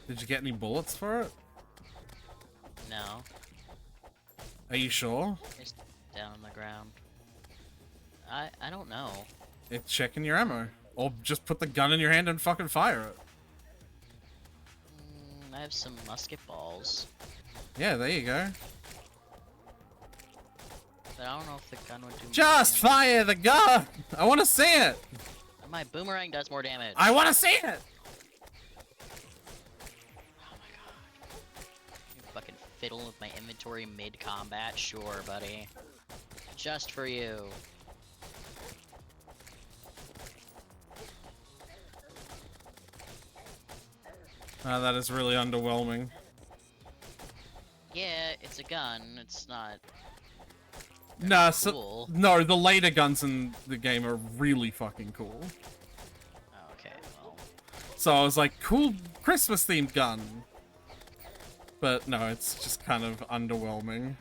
Did you get any bullets for it? No. Are you sure? It's down on the ground. I don't know. It's checking your ammo. Or just put the gun in your hand and fucking fire it. I have some musket balls. Yeah, there you go. But I don't know if the gun would do more Just damage. fire the gun! I want to see it! My boomerang does more damage. I want to see it! Oh my god. You fucking fiddle with my inventory mid-combat? Sure, buddy. Just for you. That is really underwhelming. Yeah, it's a gun. It's not Nah, cool. no, the later guns in the game are really fucking cool. Oh, okay, well. So I was like, cool Christmas themed gun. But no, it's just kind of underwhelming.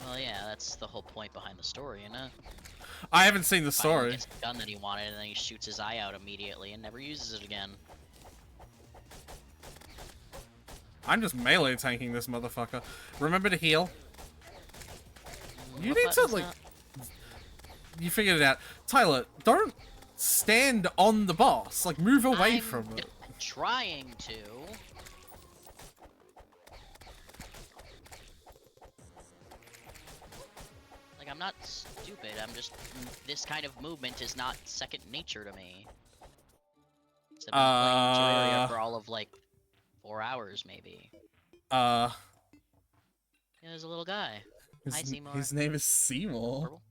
Well, yeah, that's the whole point behind the story, you know? I haven't seen the Finally story. gets the gun that he wanted, and then he shoots his eye out immediately and never uses it again. I'm just melee tanking this motherfucker. Remember to heal? You What need to, button's like... that? You figured it out. Tyler, don't stand on the boss. Like, move away I'm from it. trying to. Like, I'm not stupid, I'm just... This kind of movement is not second nature to me. So I've been playing Terraria for all of, like, 4 hours, maybe. Yeah, there's a little guy. Hi, Seymour. His name is Seymour. Purple?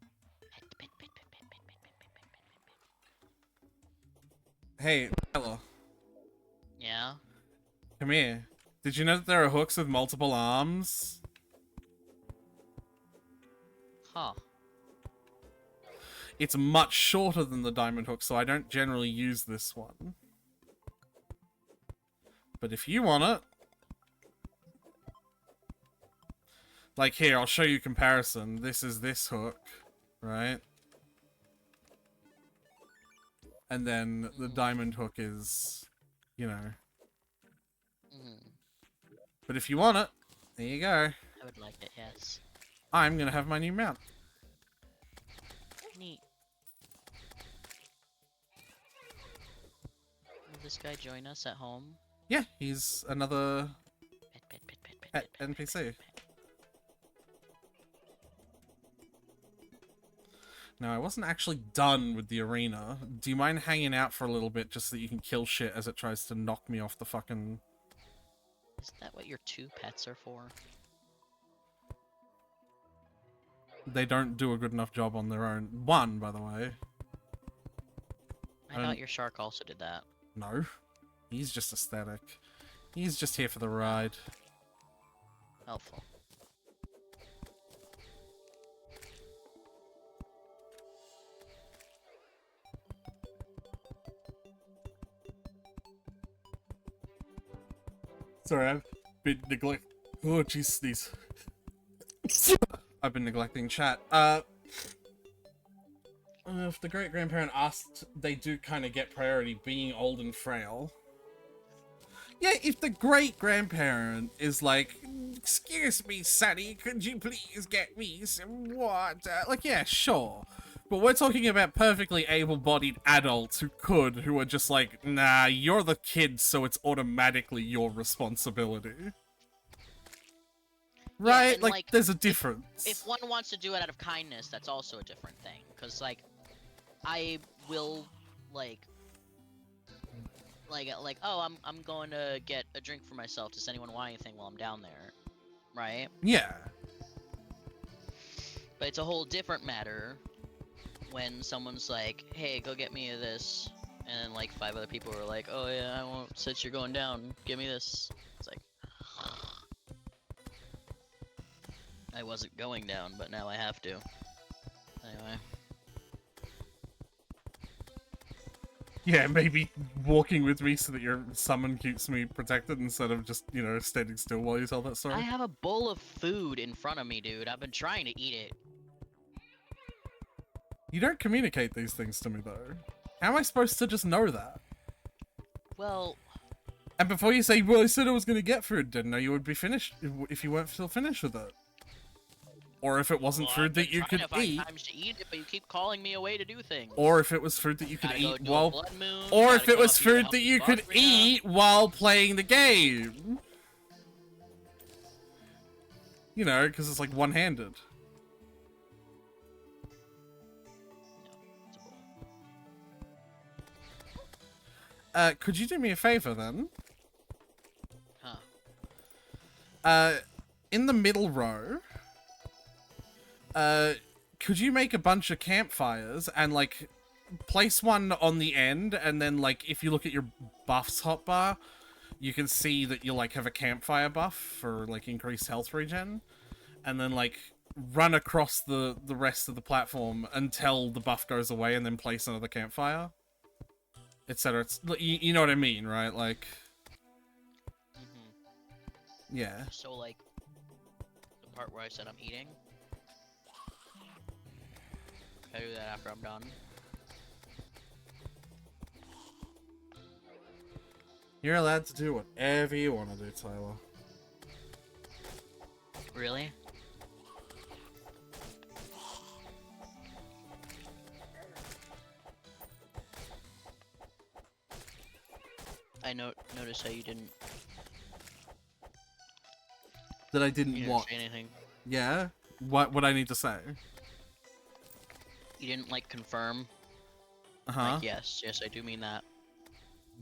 Hey, Tyler, Yeah? come here. Did you know that there are hooks with multiple arms? Huh. It's much shorter than the diamond hook, so I don't generally use this one. But if you want it... Like here, I'll show you comparison. This is this hook, right? And then the diamond hook is, you know. But if you want it, there you go. I would like it, yes. I'm gonna have my new mount. Neat. Will this guy join us at home? Yeah, he's another Pet. NPC. No, I wasn't actually done with the arena. Do you mind hanging out for a little bit just so that you can kill shit as it tries to knock me off the fucking... Isn't that what your 2 pets are for? They don't do a good enough job on their own. One, by the way. I thought your shark also did that. No. He's just aesthetic. He's just here for the ride. Helpful. Sorry, I've been Oh, jeez, sneeze. I've been neglecting chat. If the great-grandparent asked, they do kind of get priority being old and frail. Yeah, if the great-grandparent is like, excuse me, Sonny, could you please get me some water? Like, yeah, sure. But we're talking about perfectly able-bodied adults who are just like, nah, you're the kid, so it's automatically your responsibility. Right? and, Like, there's a difference. If one wants to do it out of kindness, that's also a different thing. Because, like, I will, like, oh, I'm going to get a drink for myself. Does anyone want anything while I'm down there? Right? Yeah. But it's a whole different matter when someone's like, hey, go get me this. And then, like, 5 other people are like, oh, yeah, I won't, since you're going down, give me this. It's like... I wasn't going down, but now I have to. Anyway. Yeah, maybe walking with me so that your summon keeps me protected instead of just, you know, standing still while you tell that I story. have a bowl of food in front of me, dude. I've been trying to eat it. You don't communicate these things to me, though. How am I supposed to just know that? Well, And before you say, well, I said I was going to get food, didn't know you would be finished if you weren't still finished with it. Or if it wasn't I've food been that you trying could to find eat. times to eat it, but you keep calling me away to do things. Or if it was food that you could Gotta go eat do a while... blood moon. Or gotta if it come was up here to food help that me you could Barbara. eat while playing the game. You know, because it's like one-handed. No, it's a bowl. Could you do me a favor, then? Huh. In the middle row, could you make a bunch of campfires and, like, place one on the end, and then, like, if you look at your buffs hotbar, you can see that you, like, have a campfire buff for, like, increased health regen, and then, like, run across the rest of the platform until the buff goes away, and then place another campfire, etc. It's, you know what I mean, right? Like, yeah. So, like, the part where I said I'm eating, I do that after I'm done. You're allowed to do whatever you want to do, Tyler. Really? I noticed how you didn't That I didn't you didn't want. say anything. Yeah? What would I need to say? You didn't like confirm. Uh-huh. Like, yes, I do mean that.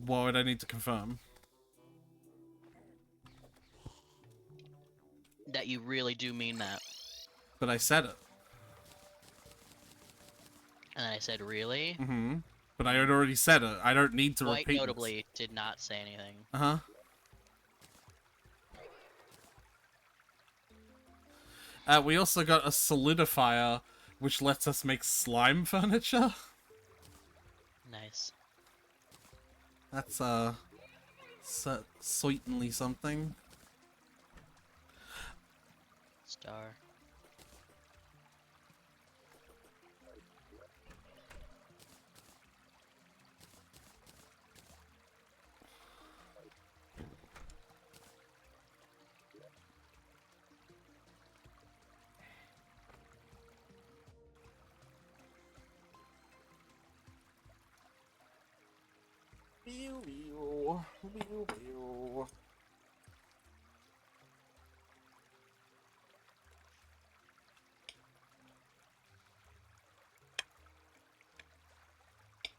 What would I need to confirm? That you really do mean that. But I said it. And I said, really? Mm-hmm. But I had already said it. I don't need to Quite repeat notably, did not say anything. this. Uh-huh. We also got a solidifier, which lets us make slime furniture. Nice. That's, certainly something. Star.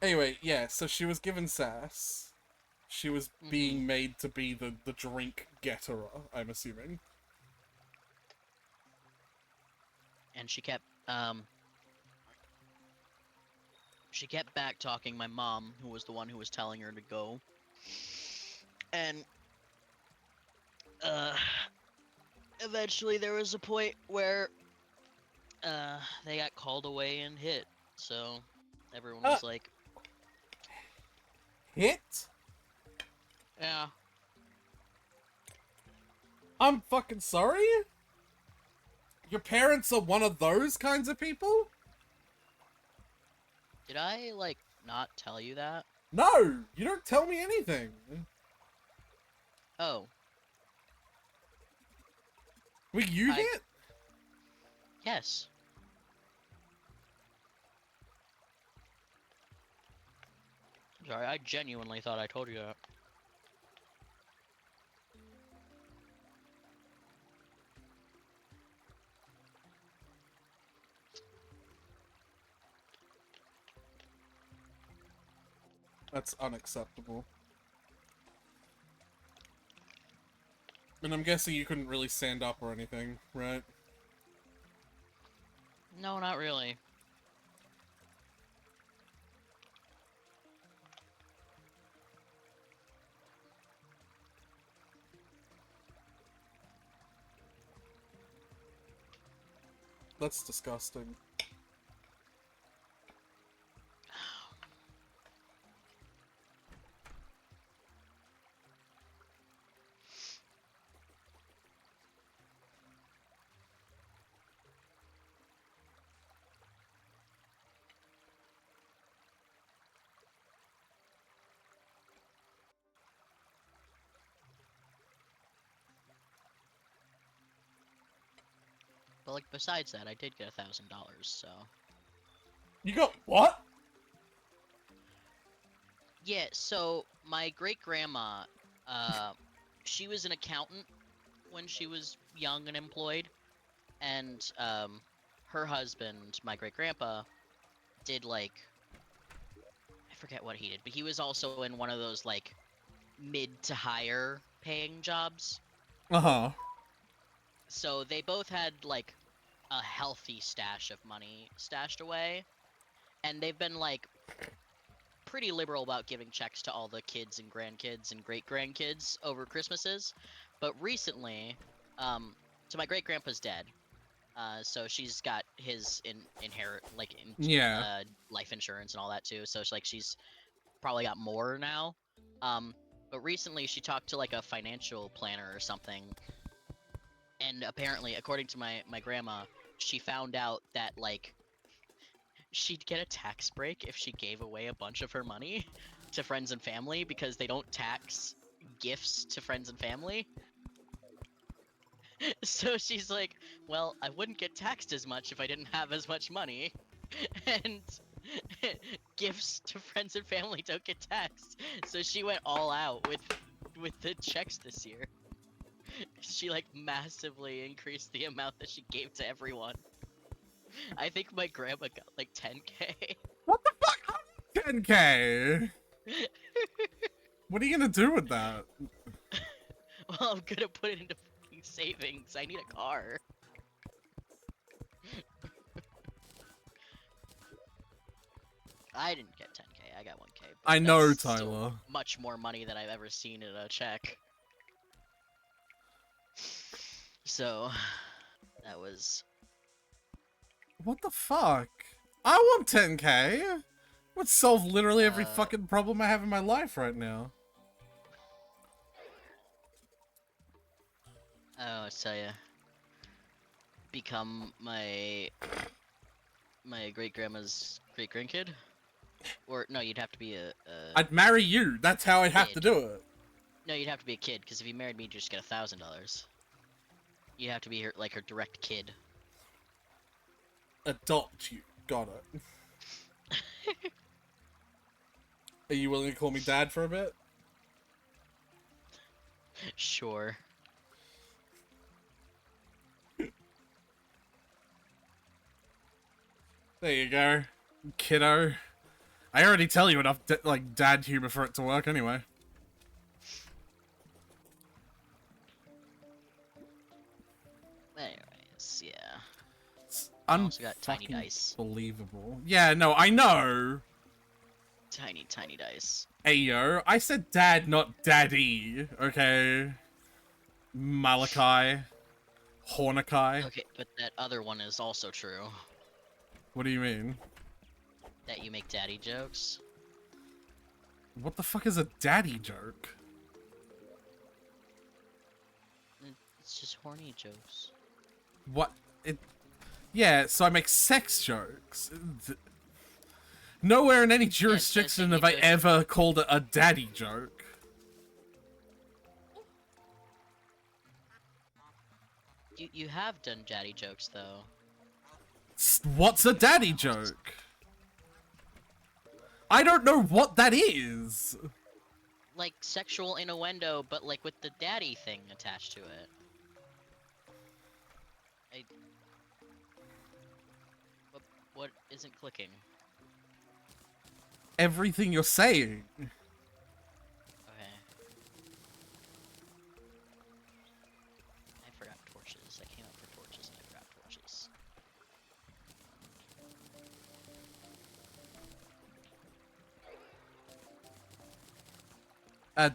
Anyway, yeah, so she was given sass. She was being made to be the drink getter, I'm assuming. And she kept back talking my mom, who was the one who was telling her to go. And eventually there was a point where they got called away and hit. So everyone was like, Hit? yeah. I'm fucking sorry? Your parents are one of those kinds of people? Did I like not tell you that? No! You don't tell me anything! Oh. Were you I- hit? Yes. Sorry, I genuinely thought I told you that. That's unacceptable. And I'm guessing you couldn't really stand up or anything, right? No, not really. That's disgusting. But like besides that, I did get $1,000. So You got what? yeah. So my great grandma, she was an accountant when she was young and employed, and her husband, my great grandpa, did like I forget what he did, but he was also in one of those like mid to higher paying jobs. Uh-huh. So they both had like a healthy stash of money stashed away, and they've been like pretty liberal about giving checks to all the kids and grandkids and great grandkids over Christmases. But recently, so my great grandpa's dead. So she's got his Yeah. life insurance and all that too. So she's probably got more now. But recently she talked to like a financial planner or something, and apparently, according to my grandma, she found out that like she'd get a tax break if she gave away a bunch of her money to friends and family because they don't tax gifts to friends and family. So she's like, well, I wouldn't get taxed as much if I didn't have as much money. And gifts to friends and family don't get taxed. So she went all out with the checks this year. She like massively increased the amount that she gave to everyone. I think my grandma got like 10K. What the fuck? 10K? What are you gonna do with that? Well, I'm gonna put it into fucking savings. I need a car. I didn't get 10K. I got 1K. But I know, that's still Tyler. much more money than I've ever seen in a check. So, that was. What the fuck? I want 10K. Would solve literally every fucking problem I have in my life right now. Oh, I tell ya. Become my great grandma's great grandkid, or no, you'd have to be a I'd marry you. That's how I'd have to kid. do it. No, you'd have to be a kid, because if you married me, you'd just get $1,000. You'd have to be her like her direct kid. Adopt you. Got it. Are you willing to call me dad for a bit? Sure. There you go, kiddo. I already tell you enough like dad humor for it to work anyway. Anyways, yeah. It's I also got tiny unfucking dice. believable. Yeah, no, I know. Tiny dice. Ayo, I said dad, not daddy. Okay. Malachi. Hornakai. Okay, but that other one is also true. What do you mean? That you make daddy jokes. What the fuck is a daddy joke? It's just horny jokes. What? Yeah, so I make sex jokes. Nowhere in any jurisdiction have I ever called it a daddy joke. You have done daddy jokes though. What's a daddy joke? I don't know what that is. Like sexual innuendo, but like with the daddy thing attached to it. What isn't clicking? Everything you're saying. Okay. I forgot torches. I came up for torches and I forgot torches.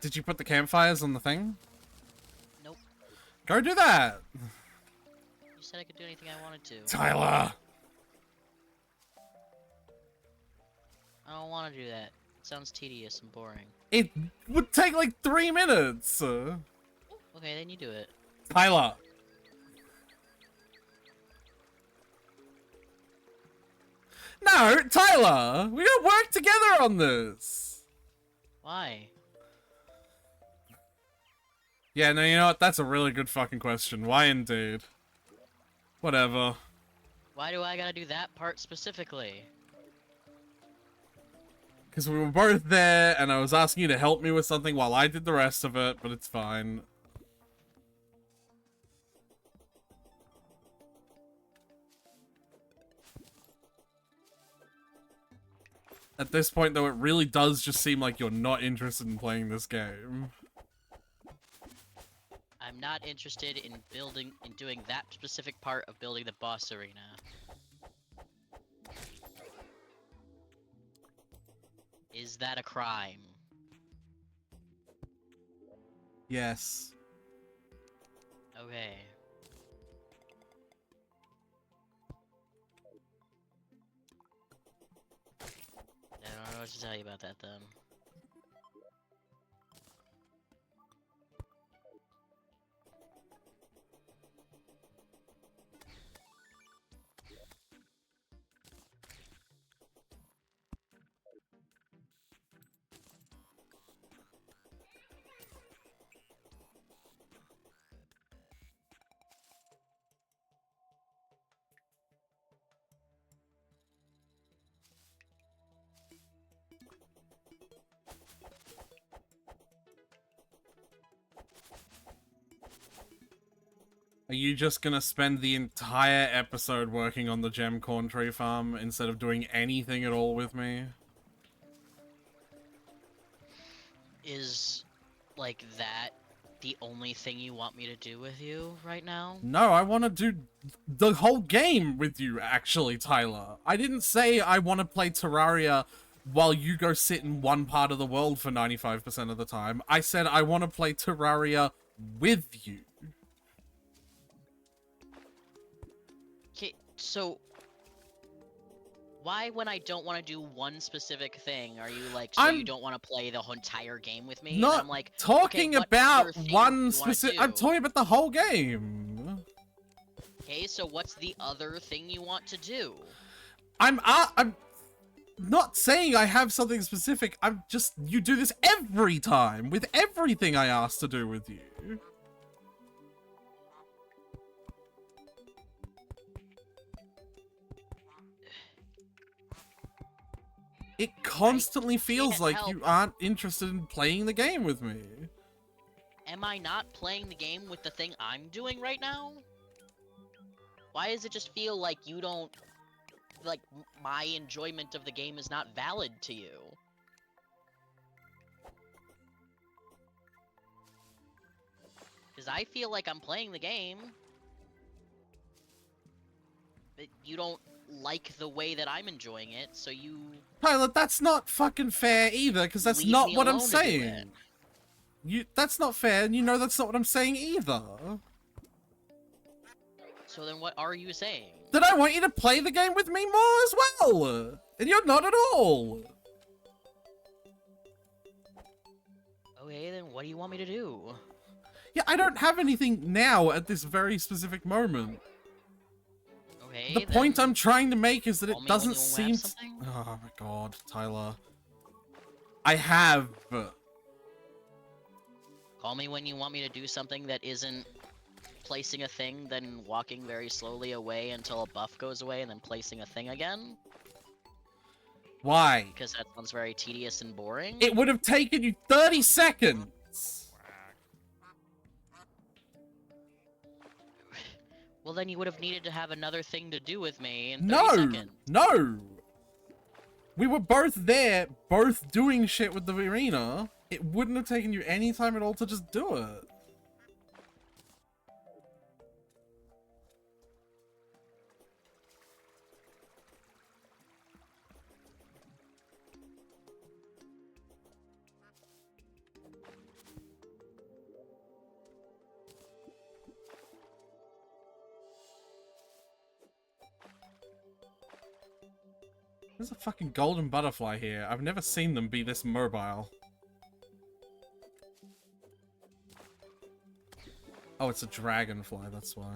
Did you put the campfires on the thing? Nope. Go do that! You said I could do anything I wanted to. Tyler! I don't want to do that. It sounds tedious and boring. It would take like 3 minutes! Okay, then you do it. Tyler! No, Tyler! We gotta work together on this! Why? Yeah, no, you know what? That's a really good fucking question. Why indeed? Whatever. Why do I gotta do that part specifically? Because we were both there, and I was asking you to help me with something while I did the rest of it, but it's fine. At this point, though, it really does just seem like you're not interested in playing this game. I'm not interested in doing that specific part of building the boss arena. Is that a crime? Yes. Okay. I don't know what to tell you about that then. Are you just gonna spend the entire episode working on the gem corn tree farm instead of doing anything at all with me? Is, like, that the only thing you want me to do with you right now? No, I want to do the whole game with you, actually, Tyler. I didn't say I want to play Terraria while you go sit in one part of the world for 95% of the time. I said I want to play Terraria with you. Okay, so why, when I don't want to do one specific thing, are you like, so you don't want to play the whole entire game with me? Not and I'm like, talking okay, about one one specific. I'm talking about the whole game. Okay, so what's the other thing you want to do? I'm not saying I have something specific. I'm just, you do this every time with everything I ask to do with you. It constantly feels like you aren't interested in playing the game with me. Am I not playing the game with the thing I'm doing right now? Why does it just feel like you don't... like, my enjoyment of the game is not valid to you? Because I feel like I'm playing the game. But you don't like the way that I'm enjoying it, so you... Tyler, that's not fucking fair either, because that's leave not me what I'm alone to do saying. it. That's not fair, and you know that's not what I'm saying either. So then what are you saying? That I want you to play the game with me more as well! And you're not at all! Okay, then what do you want me to do? Yeah, I don't have anything now at this very specific moment. Okay, The point then I'm trying to make is that it call me when doesn't you have seem to... something? Oh my god, Tyler. I have... Call me when you want me to do something that isn't placing a thing, then walking very slowly away until a buff goes away, and then placing a thing again? Why? Because that sounds very tedious and boring? It would have taken you 30 seconds! Well, then you would have needed to have another thing to do with me in 30 No! seconds. No! We were both there, both doing shit with the arena. It wouldn't have taken you any time at all to just do it. There's a fucking golden butterfly here. I've never seen them be this mobile. Oh, it's a dragonfly, that's why.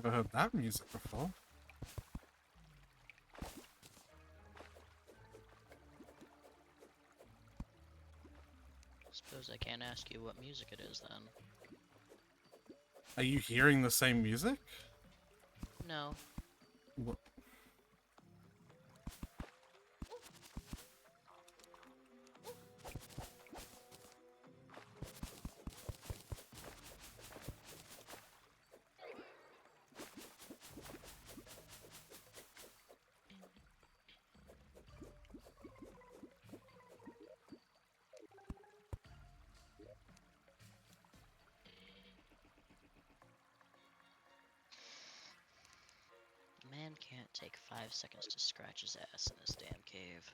Never heard that music before. Suppose I can't ask you what music it is then. Are you hearing the same music? No. What? Man can't take 5 seconds to scratch his ass in this damn cave.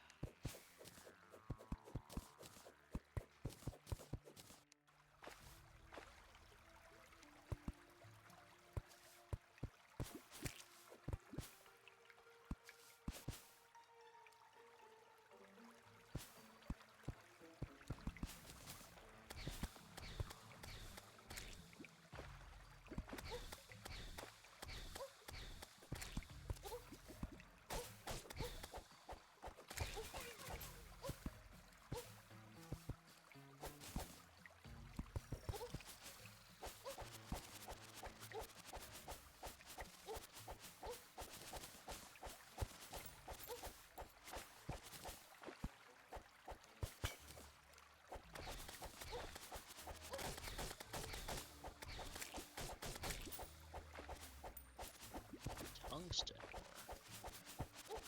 Tungsten ore.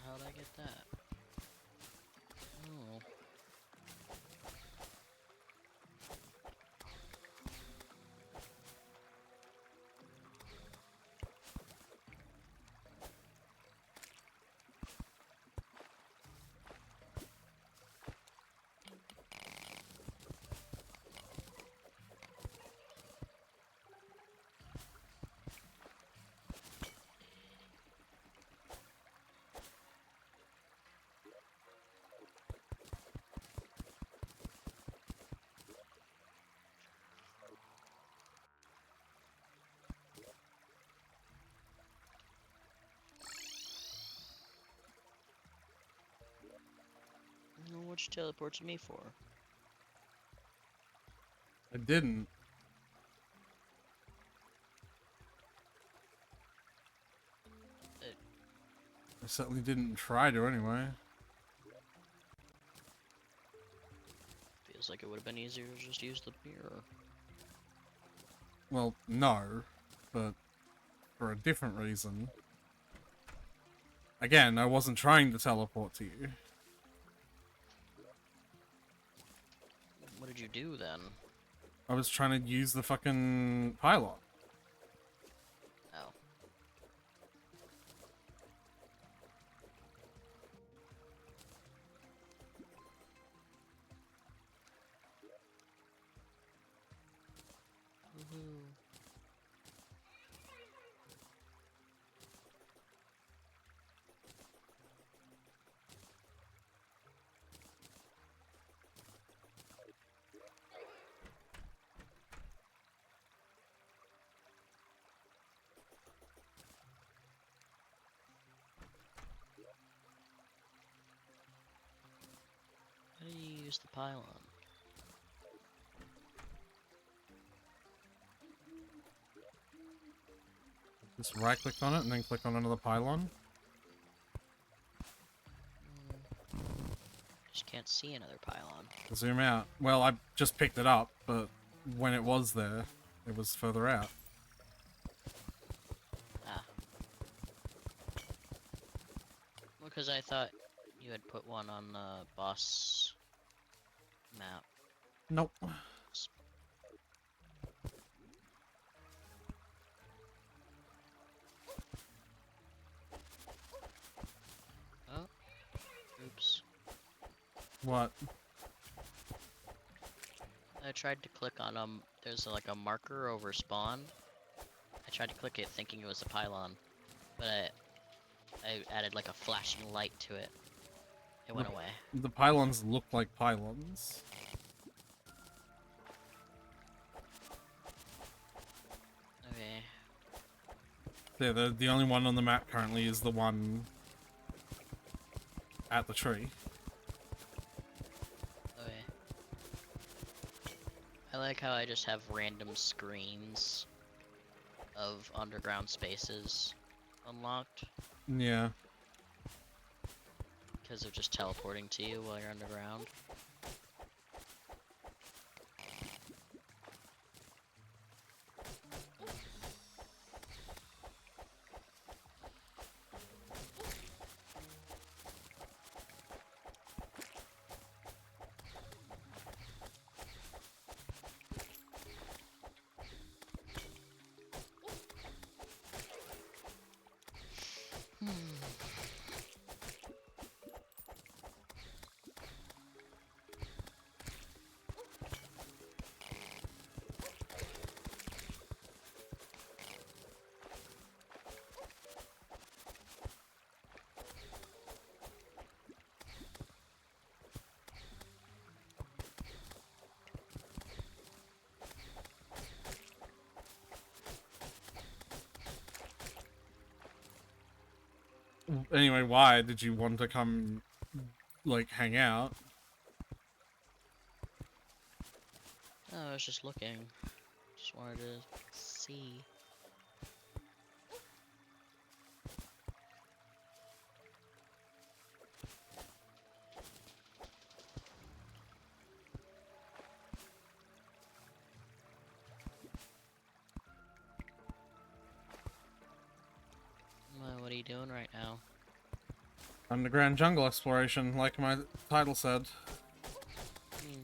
How'd I get that? Oh. What'd you teleport to me for? I didn't. I certainly didn't try to anyway. Feels like it would have been easier to just use the mirror. Well, no, but for a different reason. Again, I wasn't trying to teleport to you. What did you do then? I was trying to use the fucking pylon. Oh. Woohoo. How do you use the pylon? Just right click on it and then click on another pylon. Just can't see another pylon. Zoom out. Well, I just picked it up, but when it was there, it was further out. Ah. Well, because I thought you had put one on the boss map. Nope. Oh. Oops. What? I tried to click on there's like a marker over spawn. I tried to click it thinking it was a pylon, but I added like a flashing light to it. It went away. The pylons look like pylons. The only one on the map currently is the one at the tree. Okay. I like how I just have random screens of underground spaces unlocked Yeah. because of just teleporting to you while you're underground. Anyway, why did you want to come, like, hang out? Oh, I was just looking. Just wanted to see. What are you doing right now? Underground jungle exploration, like my title said. Hmm.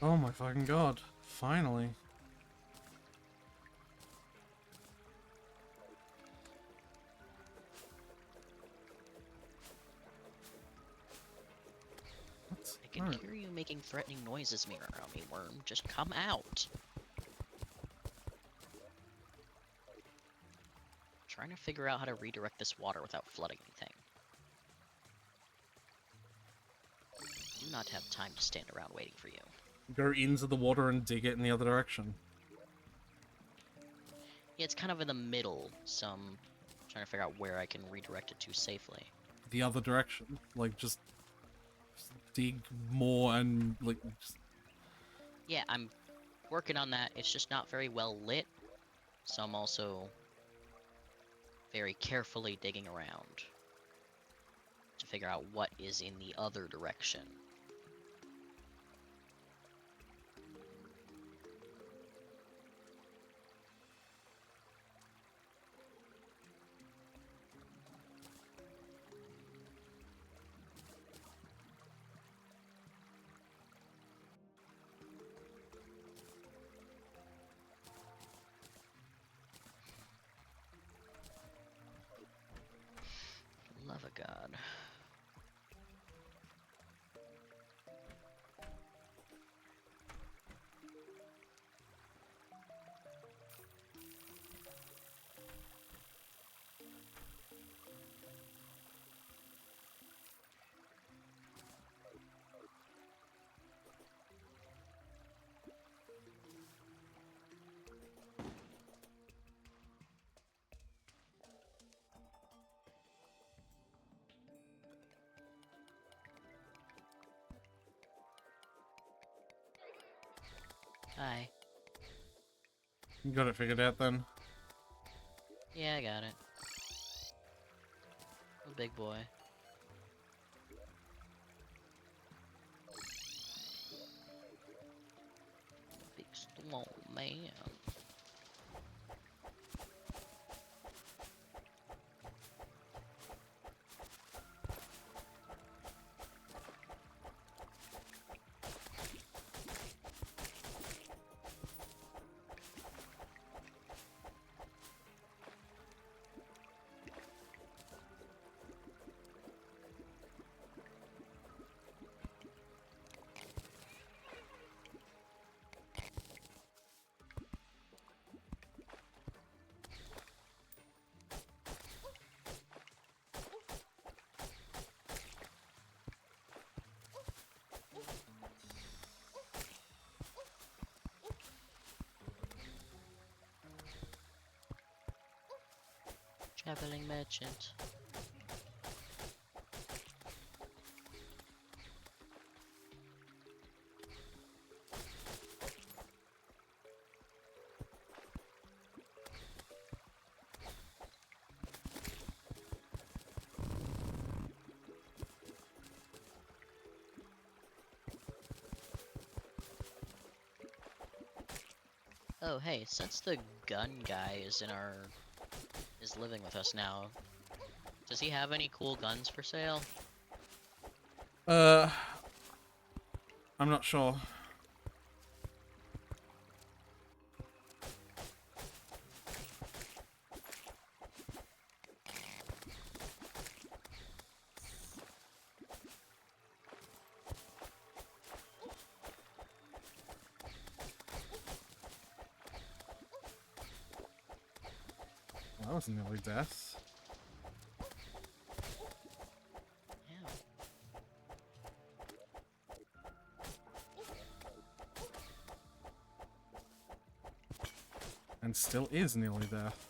Oh my fucking god. Finally. What? I can No. hear you making threatening noises near around me, worm. Just come out. Trying to figure out how to redirect this water without flooding anything. I do not have time to stand around waiting for you. Go into the water and dig it in the other direction. Yeah, it's kind of in the middle, so I'm trying to figure out where I can redirect it to safely. The other direction. Like, just dig more and, like, just... Yeah, I'm working on that. It's just not very well lit, so I'm also very carefully digging around to figure out what is in the other direction. Love of God. Hi. You got it figured out then? Yeah, I got it. Oh, big boy. Big strong man. Traveling merchant. Oh, hey, since the gun guy is living with us now, does he have any cool guns for sale? I'm not sure. Well, that was nearly death. Yeah. And still is nearly death.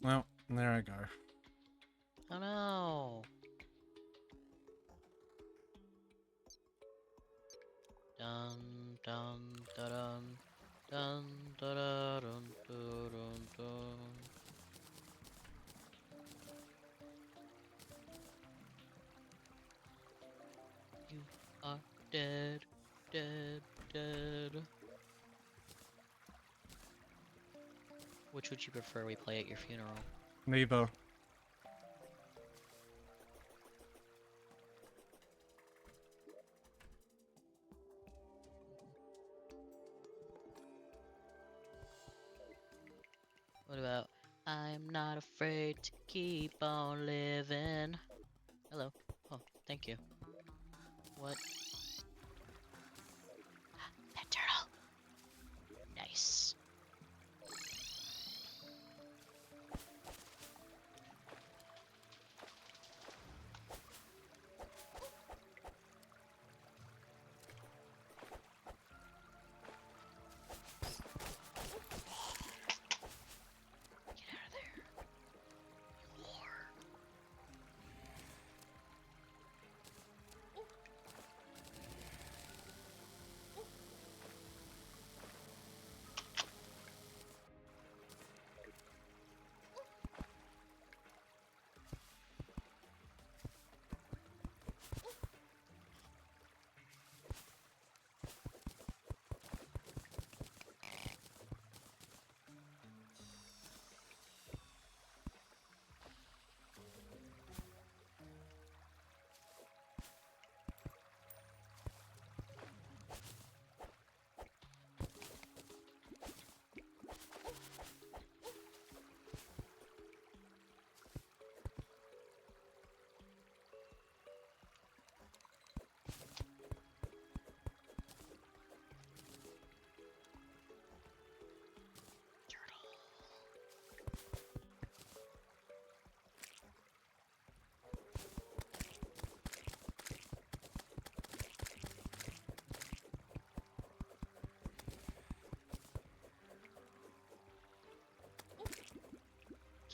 Well, There I go. Oh no. Dun dun dun dun dun dun dun dun dun. You are dead, dead, dead. Which would you prefer we play at your funeral? Neither. What about I'm not afraid to keep on living? Hello. Oh, thank you. What? Pet turtle. Nice. Get out of there. You whore.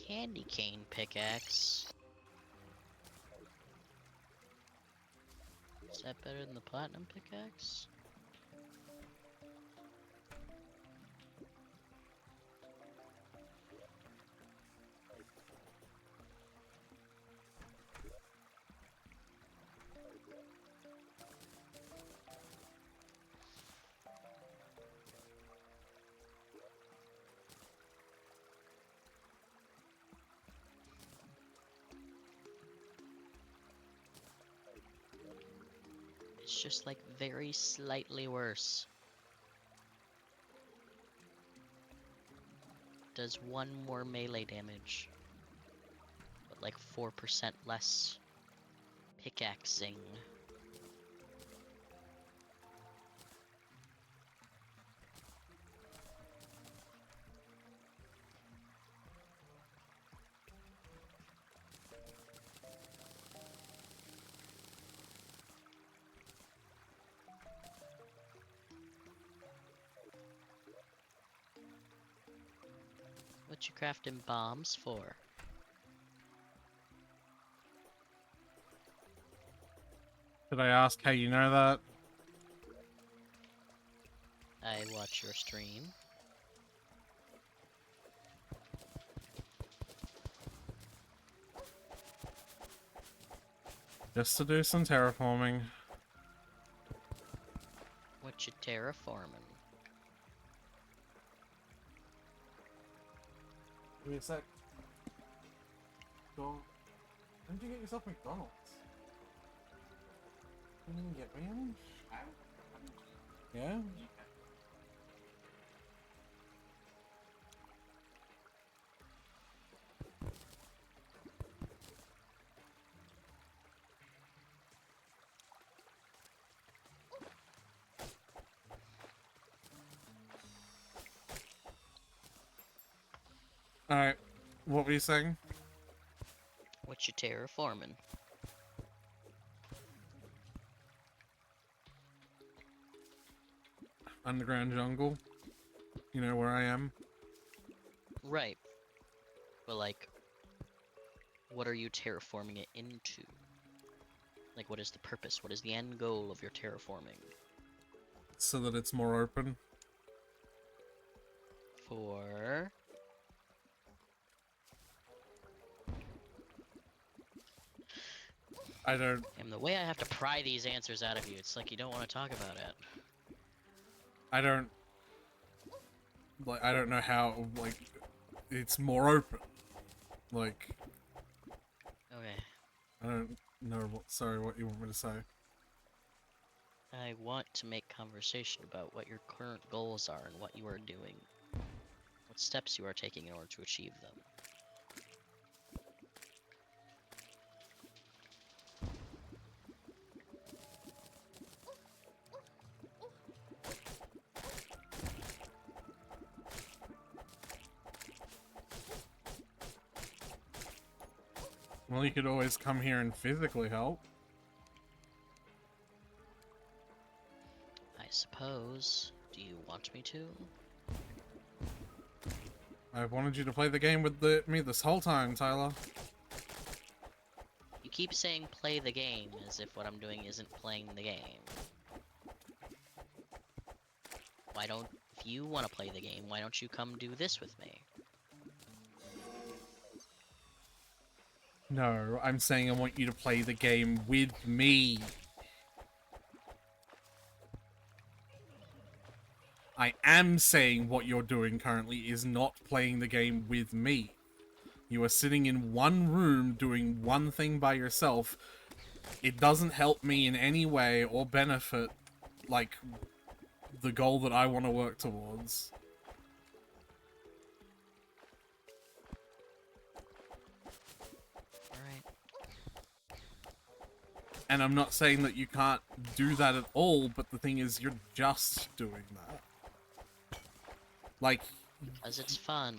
Candy cane pickaxe. Is that better than the platinum pickaxe? It's just like very slightly worse. Does 1 more melee damage, but like 4% less pickaxing. What you crafting bombs for? Did I ask how you know that? I watch your stream. Just to do some terraforming. What you terraforming? Give me a sec. Go. When did you get yourself McDonald's? You didn't get me any? Yeah? Alright. What were you saying? What you terraforming? Underground jungle. You know where I am? Right. But like, what are you terraforming it into? Like, what is the purpose? What is the end goal of your terraforming? So that it's more open. For... I don't... And the way I have to pry these answers out of you, it's like you don't want to talk about it. I don't... Like, I don't know how, like, it's more open. Like... Okay. I don't know what... Sorry, what you want me to say. I want to make conversation about what your current goals are and what you are doing. What steps you are taking in order to achieve them. Well, you could always come here and physically help. I suppose. Do you want me to? I wanted you to play the game with me this whole time, Tyler. You keep saying play the game as if what I'm doing isn't playing the game. Why don't... If you want to play the game, why don't you come do this with me? No, I'm saying I want you to play the game with me. I am saying what you're doing currently is not playing the game with me. You are sitting in one room doing one thing by yourself. It doesn't help me in any way or benefit, like, the goal that I want to work towards. Alright. And I'm not saying that you can't do that at all, but the thing is, you're just doing that. Like... Because it's fun.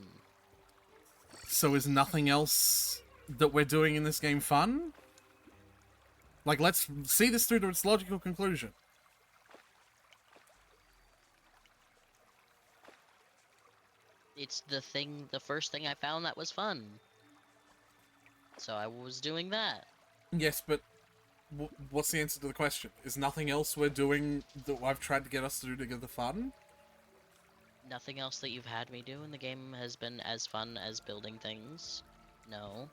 So is nothing else that we're doing in this game fun? Like, let's see this through to its logical conclusion. It's the first thing I found that was fun. So I was doing that. Yes, but what's the answer to the question? Is nothing else we're doing that I've tried to get us to do together fun? Nothing else that you've had me do in the game has been as fun as building things. No.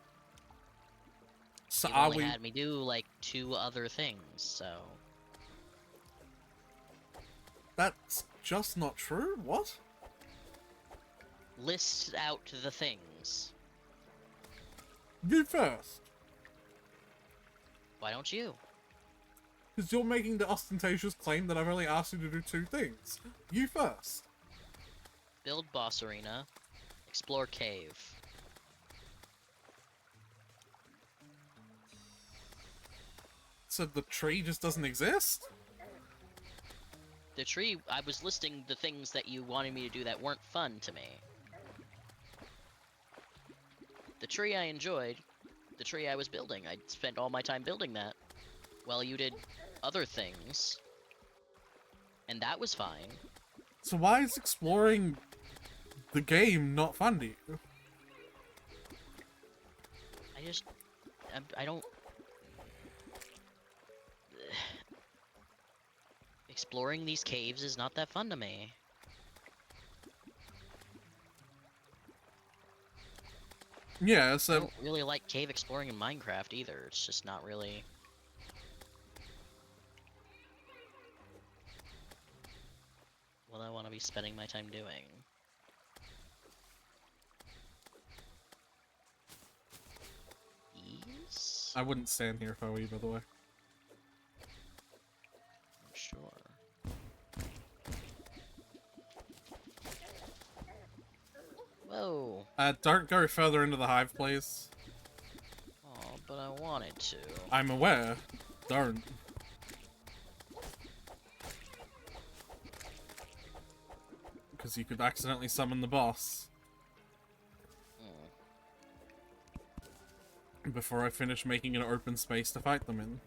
So You've are only we... had me do, like, 2 other things, so... That's just not true? What? List out the things. You first. Why don't you? Because you're making the ostentatious claim that I've only asked you to do 2 things. You first. Build boss arena. Explore cave. So the tree just doesn't exist? The tree, I was listing the things that you wanted me to do that weren't fun to me. The tree I enjoyed. The tree I was building. I spent all my time building that. Well, you did other things. And that was fine. So why is exploring the game not fun to you? I don't... Exploring these caves is not that fun to me. Yeah, I so... don't really like cave exploring in Minecraft either. It's just not really... what I want to be spending my time doing. These? I wouldn't stand here if I were you, by the way. I'm sure. Whoa. Don't go further into the hive, please. Oh, but I wanted to. I'm aware. Don't. Because you could accidentally summon the boss. Before I finish making an open space to fight them in.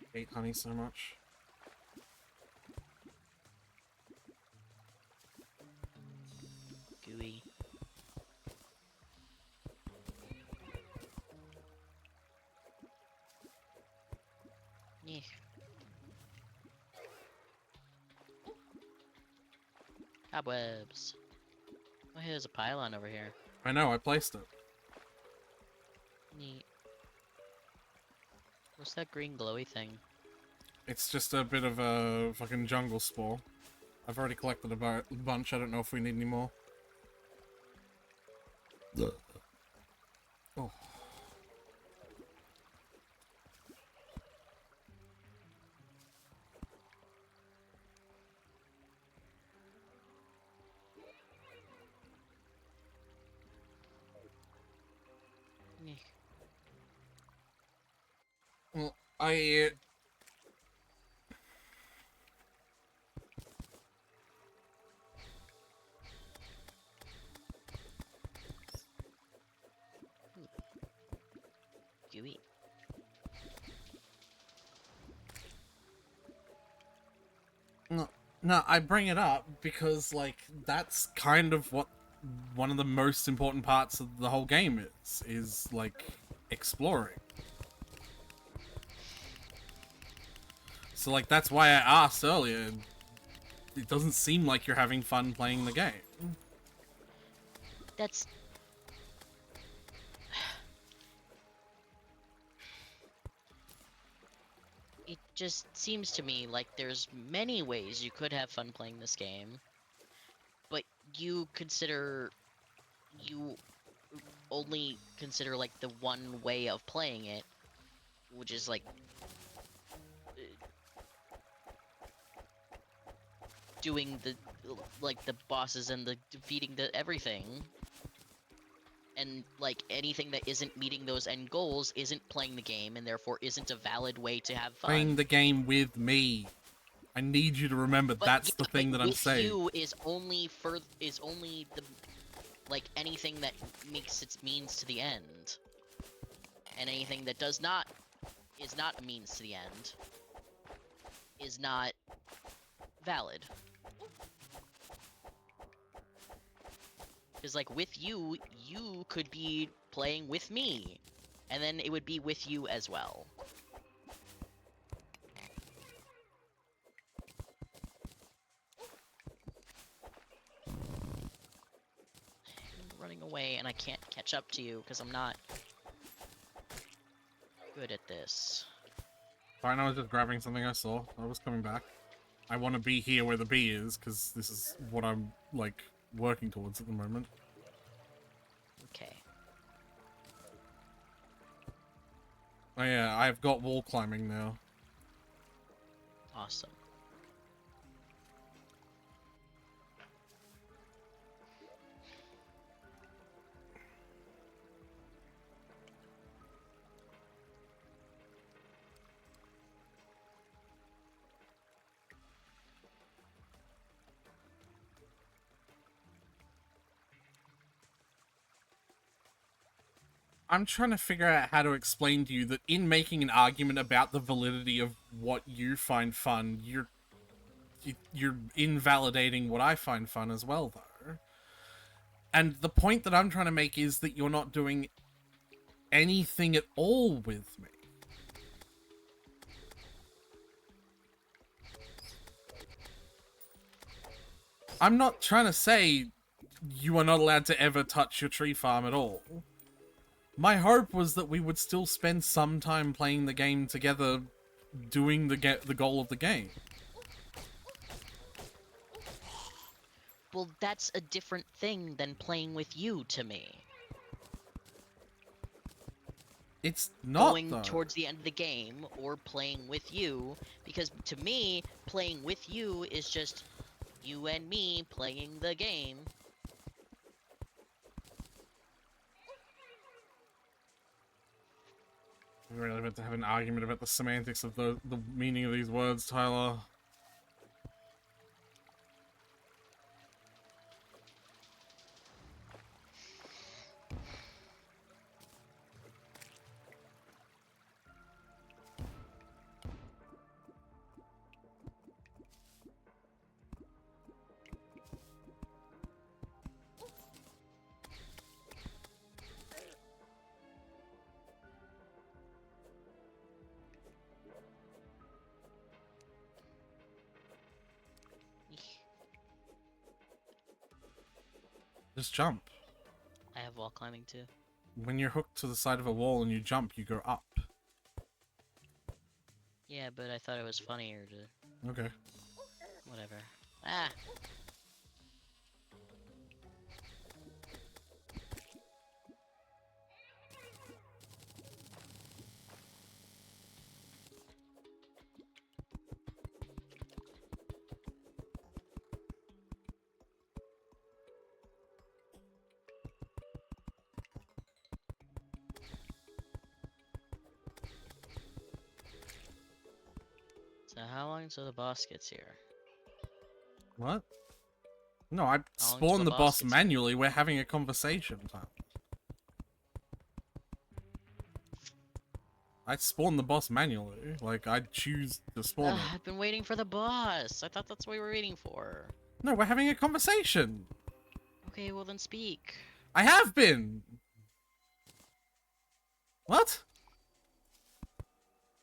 I hate honey so much. Cobwebs. Oh, hey, there's a pylon over here. I know, I placed it. Neat. What's that green glowy thing? It's just a bit of a fucking jungle spore. I've already collected a bunch, I don't know if we need any more. Oh. Nyeh. Well, I... Gooey. No, I bring it up because, like, that's kind of what one of the most important parts of the whole game is like, exploring. So, like, that's why I asked earlier. It doesn't seem like you're having fun playing the game. That's... It just seems to me like there's many ways you could have fun playing this game, but you only consider like the one way of playing it, which is like doing the the bosses and the defeating the everything, and like anything that isn't meeting those end goals isn't playing the game and therefore isn't a valid way to have fun. Playing the game with me. I need you to remember But that's yeah, the thing but that I'm with saying. you is only the like anything that makes its means to the end, and anything that is not a means to the end is not valid. Because like with you could be playing with me, and then it would be with you as well. I'm running away and I can't catch up to you because I'm not good at this. Fine, I was just grabbing something I saw. I was coming back. I want to be here where the bee is, because this is what I'm, like, working towards at the moment. Okay. Oh yeah, I've got wall climbing now. Awesome. I'm trying to figure out how to explain to you that in making an argument about the validity of what you find fun, you're invalidating what I find fun as well, though. And the point that I'm trying to make is that you're not doing anything at all with me. I'm not trying to say you are not allowed to ever touch your tree farm at all. My hope was that we would still spend some time playing the game together, doing the goal of the game. Well, that's a different thing than playing with you to me. It's not, going though. towards the end of the game or playing with you, because to me, playing with you is just you and me playing the game. We're really about to have an argument about the semantics of the meaning of these words, Tyler. just jump. I have wall climbing too. When you're hooked to the side of a wall and you jump, you go up. Yeah, but I thought it was funnier to... Okay. Whatever. Ah! So how long until the boss gets here? What? No, I How long till spawned the boss gets manually. We're having a conversation, Tom. I spawned the boss manually. Like, I choose to spawn it. I've been waiting for the boss. I thought that's what we were waiting for. No, we're having a conversation. Okay, well then speak. I have been. What?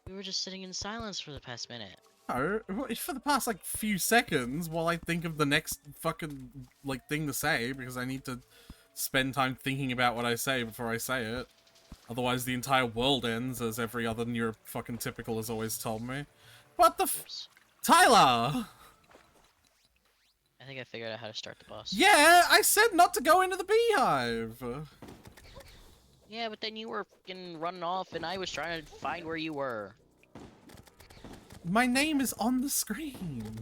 We were just sitting in silence for the past minute. No, for the past, like, few seconds while I think of the next fucking, like, thing to say, because I need to spend time thinking about what I say before I say it. Otherwise, the entire world ends, as every other neuro fucking typical has always told me. What the Oops. Tyler! I think I figured out how to start the boss. Yeah, I said not to go into the beehive! Yeah, but then you were fucking running off and I was trying to find where you were. My name is on the screen.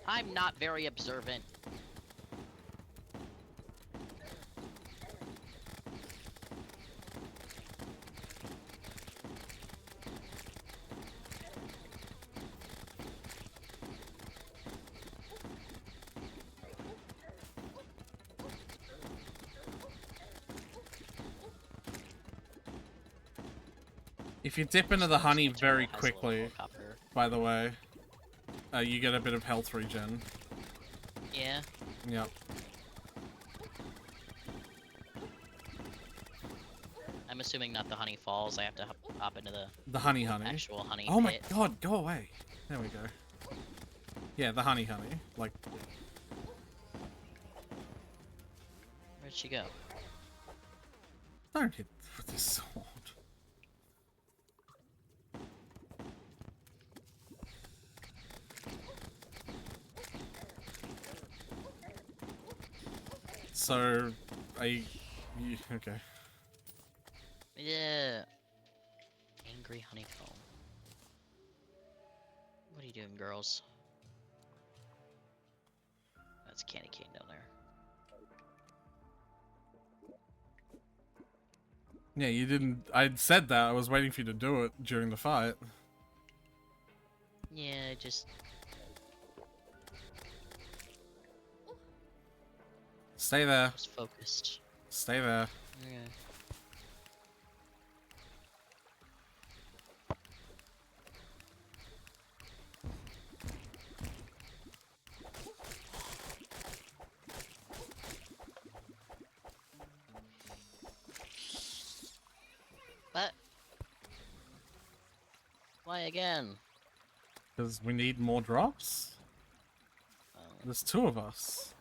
I'm not very observant. If you dip into the honey This very has a little quickly, helicopter. by the way, you get a bit of health regen. Yeah. Yep. I'm assuming not the honey falls. I have to hop into the The honey. actual honey Oh my pit. god, go away. There we go. Yeah, the honey. Like, Where'd she go? don't hit with this sword. So, okay. Yeah. Angry honeycomb. What are you doing, girls? That's candy cane down there. Yeah, you didn't. I said that. I was waiting for you to do it during the fight. Yeah, just... Stay there. was focused. Stay there. Okay. What? Why again? Because we need more drops. There's two of us.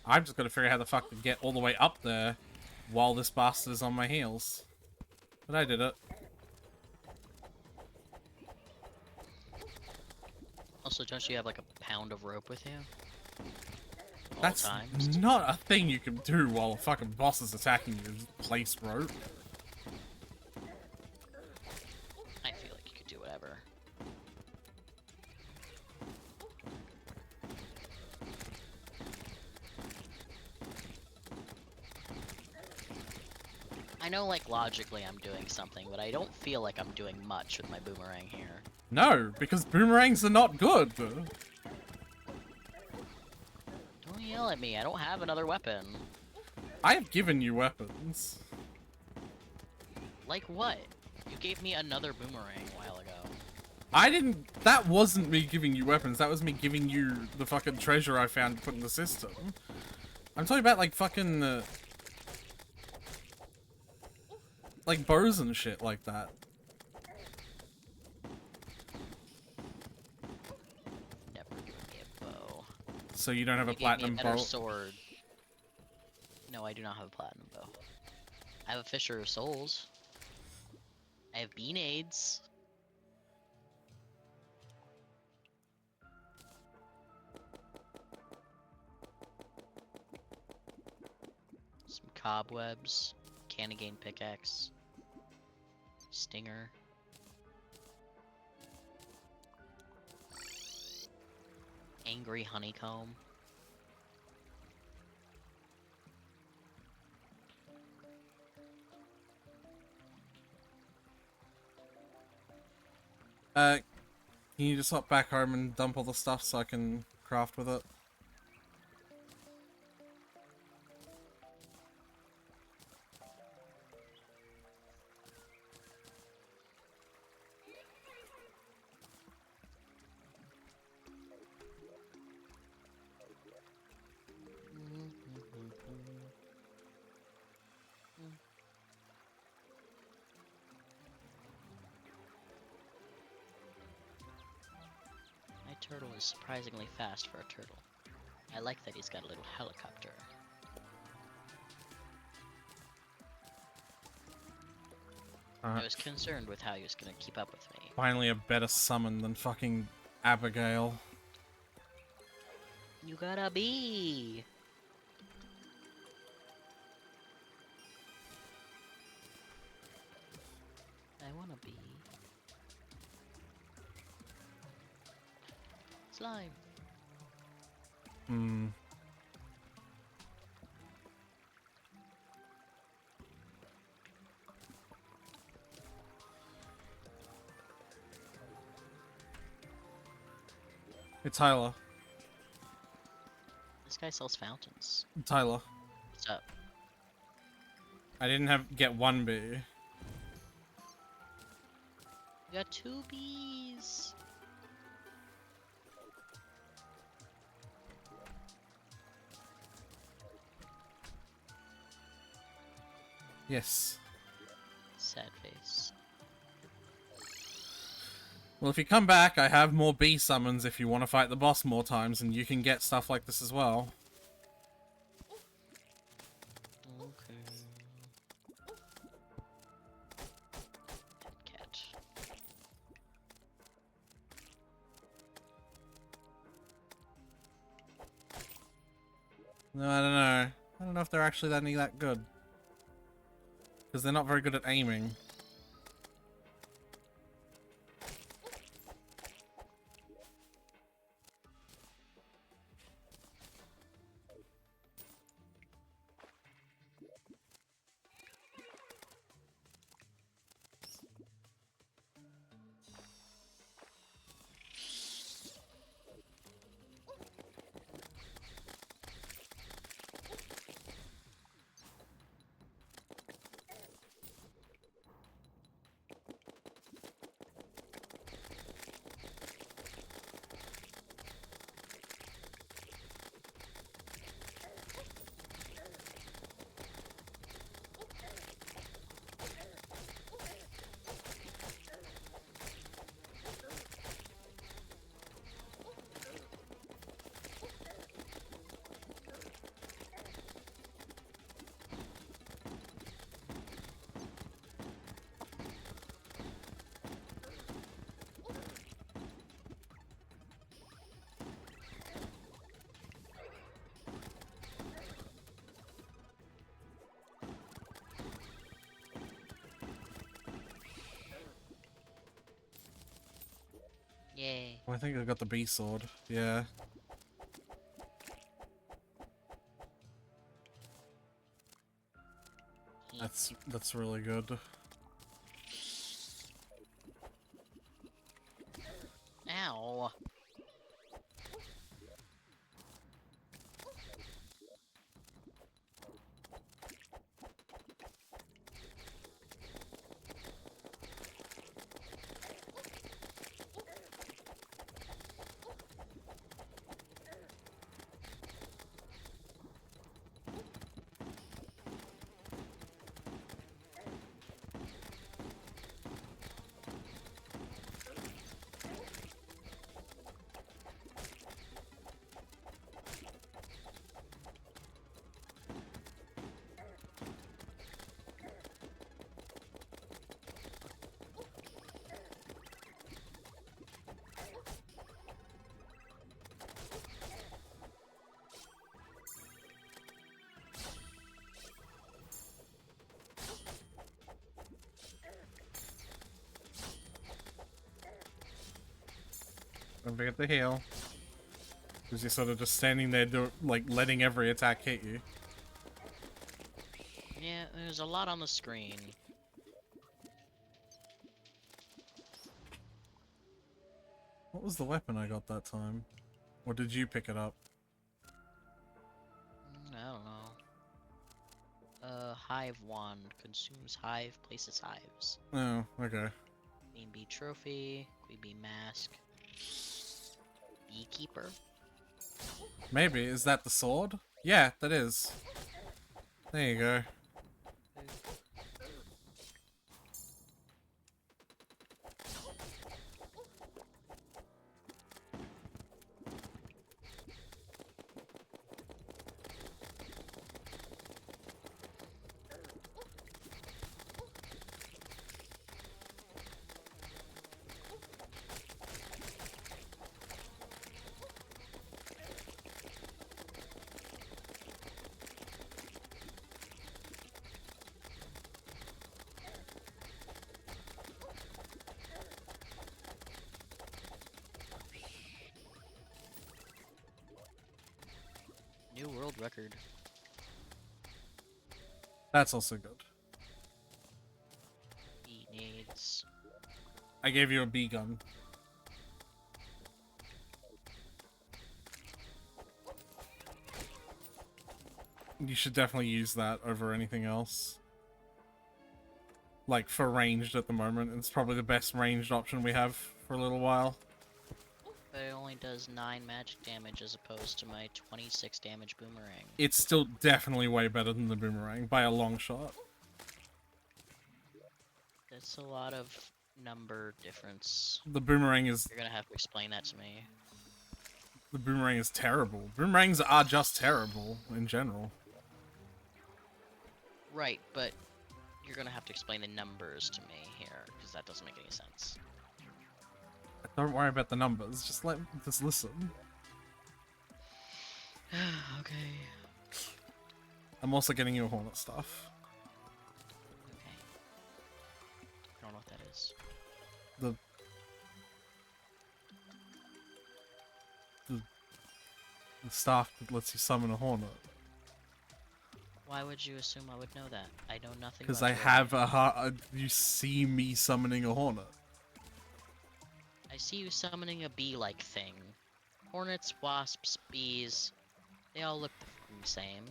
I'm just gonna figure out how the fuck to get all the way up there while this bastard is on my heels. But I did it. Also, don't you have like a pound of rope with you? All That's times? not a thing you can do while a fucking boss is attacking you. Just place rope. I feel like you could do whatever. I know, like, logically I'm doing something, but I don't feel like I'm doing much with my boomerang here. No, because boomerangs are not good. Don't yell at me, I don't have another weapon. I've given you weapons. Like what? You gave me another boomerang a while ago. I didn't. That wasn't me giving you weapons. That was me giving you the fucking treasure I found to put in the system. I'm talking about like fucking. Like bows and shit like that. Never given me a bow. So you don't have You a gave me a platinum better bow? sword. No, I do not have a platinum bow. I have a Fisher of Souls. I have Bean Aids. Some cobwebs. Canagain pickaxe. Stinger. Angry honeycomb. Can you just hop back home and dump all the stuff so I can craft with it? My turtle is surprisingly fast for a turtle. I like that he's got a little helicopter. I was concerned with how he was gonna keep up with me. Finally a better summon than fucking Abigail. You got a bee! I want a bee. Slime. Hmm. Hey, Tyler. This guy sells fountains. Tyler. What's up? I didn't get one bee. You got 2 bees! Yes. Sad face. Well, if you come back, I have more bee summons if you want to fight the boss more times, and you can get stuff like this as well. Okay. Cat. No, I don't know. I don't know if they're actually that good. Because they're not very good at aiming. Yay. Well, I think I got the bee sword. Yeah. That's really good. Ow. forget to heal. Because you're sort of just standing there, like, letting every attack hit you. Yeah, there's a lot on the screen. What was the weapon I got that time? Or did you pick it up? I don't know. Hive wand consumes hive, places hives. Oh, okay. Queen bee trophy, queen bee mask, beekeeper. Maybe. Is that the sword? Yeah, that is. There you go. New world record. That's also good. He needs. I gave you a bee gun. You should definitely use that over anything else. Like, for ranged at the moment, it's probably the best ranged option we have for a little while. But it only does 9 magic damage as opposed to my 26 damage boomerang. It's still definitely way better than the boomerang, by a long shot. That's a lot of number difference. The boomerang is... You're gonna have to explain that to me. The boomerang is terrible. Boomerangs are just terrible, in general. Right, but you're gonna have to explain the numbers to me here, because that doesn't make any sense. Don't worry about the numbers, just listen. Okay. I'm also getting you a Hornet stuff. Okay. I don't know what that is. The staff that lets you summon a Hornet. Why would you assume I would know that? I know nothing. Because about I have you see me summoning a Hornet. I see you summoning a bee-like thing. Hornets, wasps, bees. They all look the same.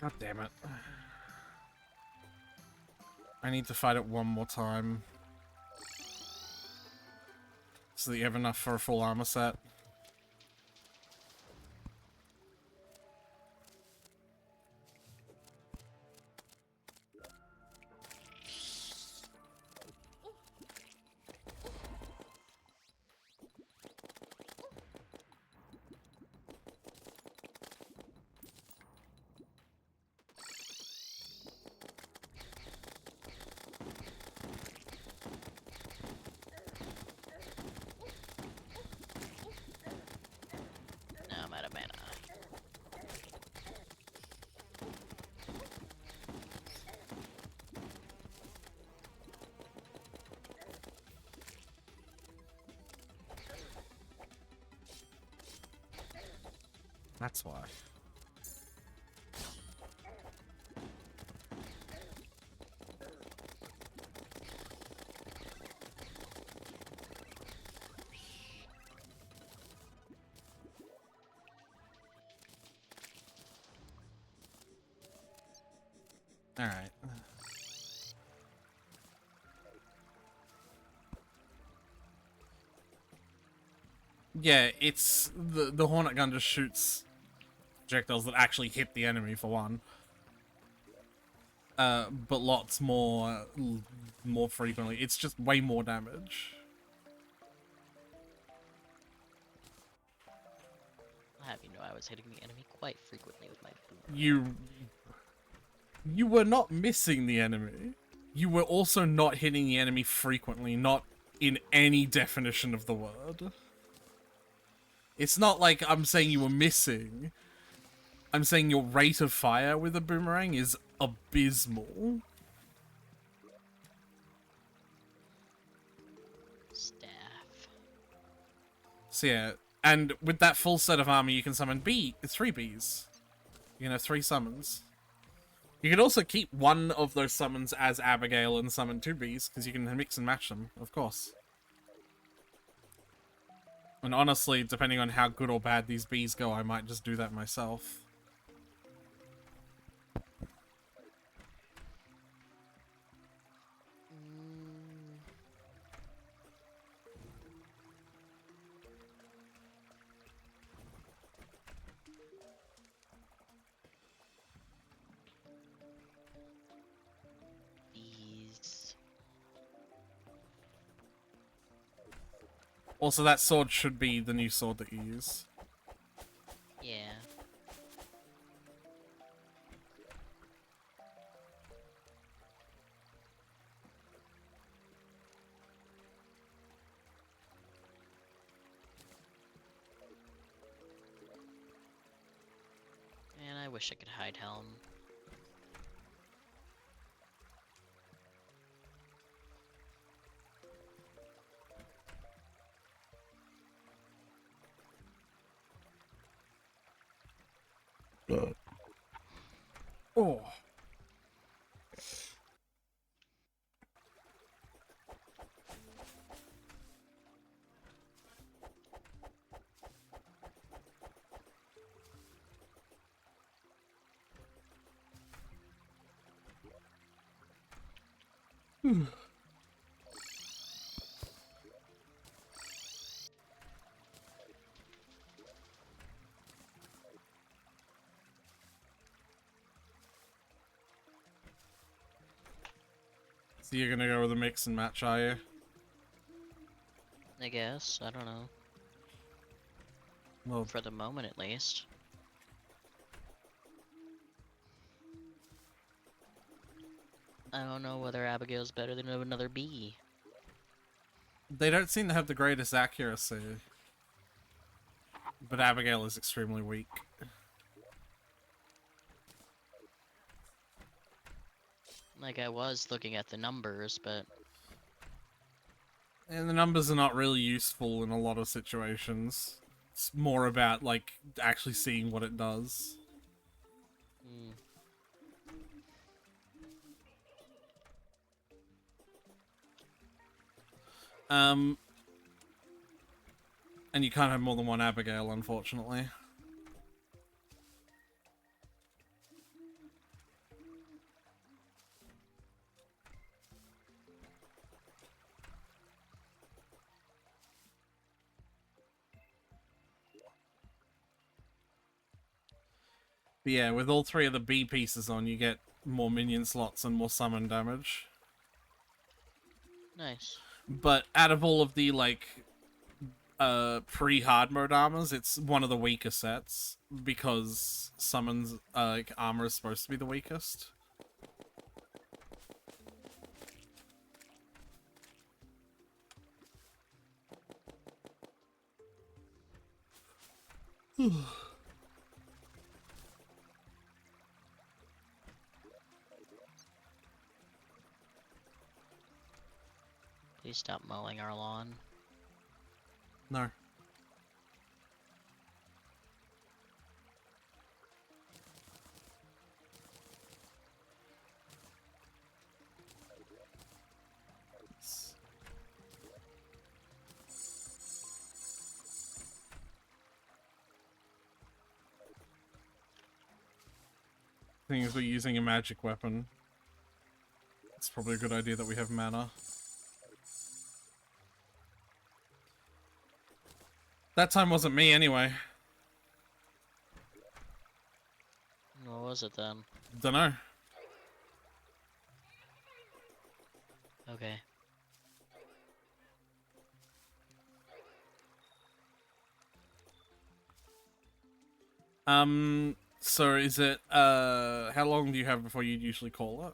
God damn it. I need to fight it one more time. So that you have enough for a full armor set. Now I'm out of mana. That's why. Alright. Yeah, it's the Hornet gun just shoots projectiles that actually hit the enemy for one. But lots more frequently. It's just way more damage. I'll have you know I was hitting the enemy quite frequently with my boomerang. You were not missing the enemy. You were also not hitting the enemy frequently, not in any definition of the word. It's not like I'm saying you were missing. I'm saying your rate of fire with a boomerang is abysmal. Staff. So yeah, and with that full set of armor, you can summon 3 bees. You can have 3 summons. You can also keep one of those summons as Abigail and summon 2 bees, because you can mix and match them, of course. And honestly, depending on how good or bad these bees go, I might just do that myself. Bees. Also, that sword should be the new sword that you use. Yeah. Man, I wish I could hide helm. Oh. So you're gonna go with a mix and match, are you? I guess. I don't know. Well, For the moment, at least. I don't know whether Abigail's better than another bee. they don't seem to have the greatest accuracy. But Abigail is extremely weak. Like, I was looking at the numbers, but... And the numbers are not really useful in a lot of situations. It's more about, like, actually seeing what it does. Hmm. And you can't have more than one Abigail, unfortunately. But yeah, with all 3 of the B pieces on, you get more minion slots and more summon damage. Nice. But out of all of the, like, pre-hard mode armors, it's one of the weaker sets, because summons, like, armor is supposed to be the weakest. Please stop mowing our lawn. No. Thing is, we're using a magic weapon. It's probably a good idea that we have mana. That time wasn't me, anyway. What was it then? Dunno. Okay. So is it, how long do you have before you'd usually call it?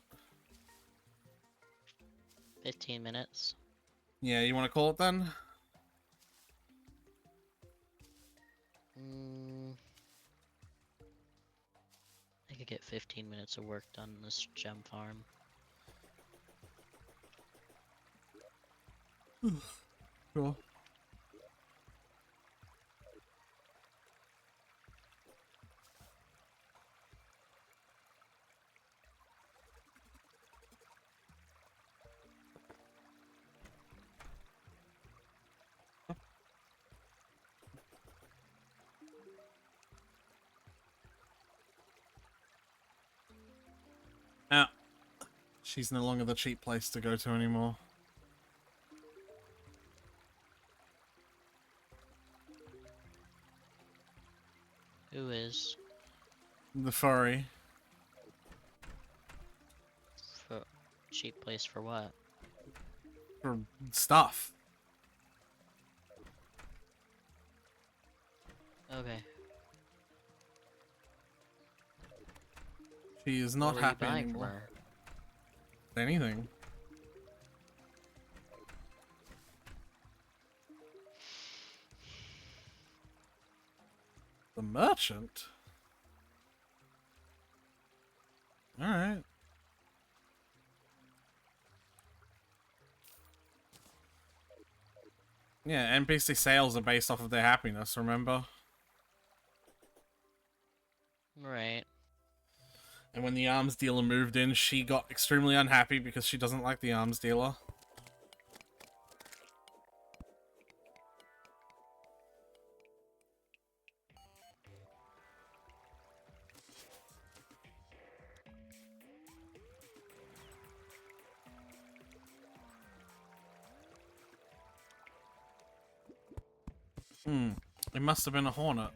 15 minutes. Yeah, you want to call it then? Mm. I could get 15 minutes of work done in this gem farm. Sure. Now, she's no longer the cheap place to go to anymore. Who is? The furry. For cheap place for what? For stuff. Okay. She is What not were you happy buying anymore. from her? Anything. The merchant? Alright. Yeah, NPC sales are based off of their happiness, remember? Right. And when the arms dealer moved in, she got extremely unhappy because she doesn't like the arms dealer. It must have been a hornet.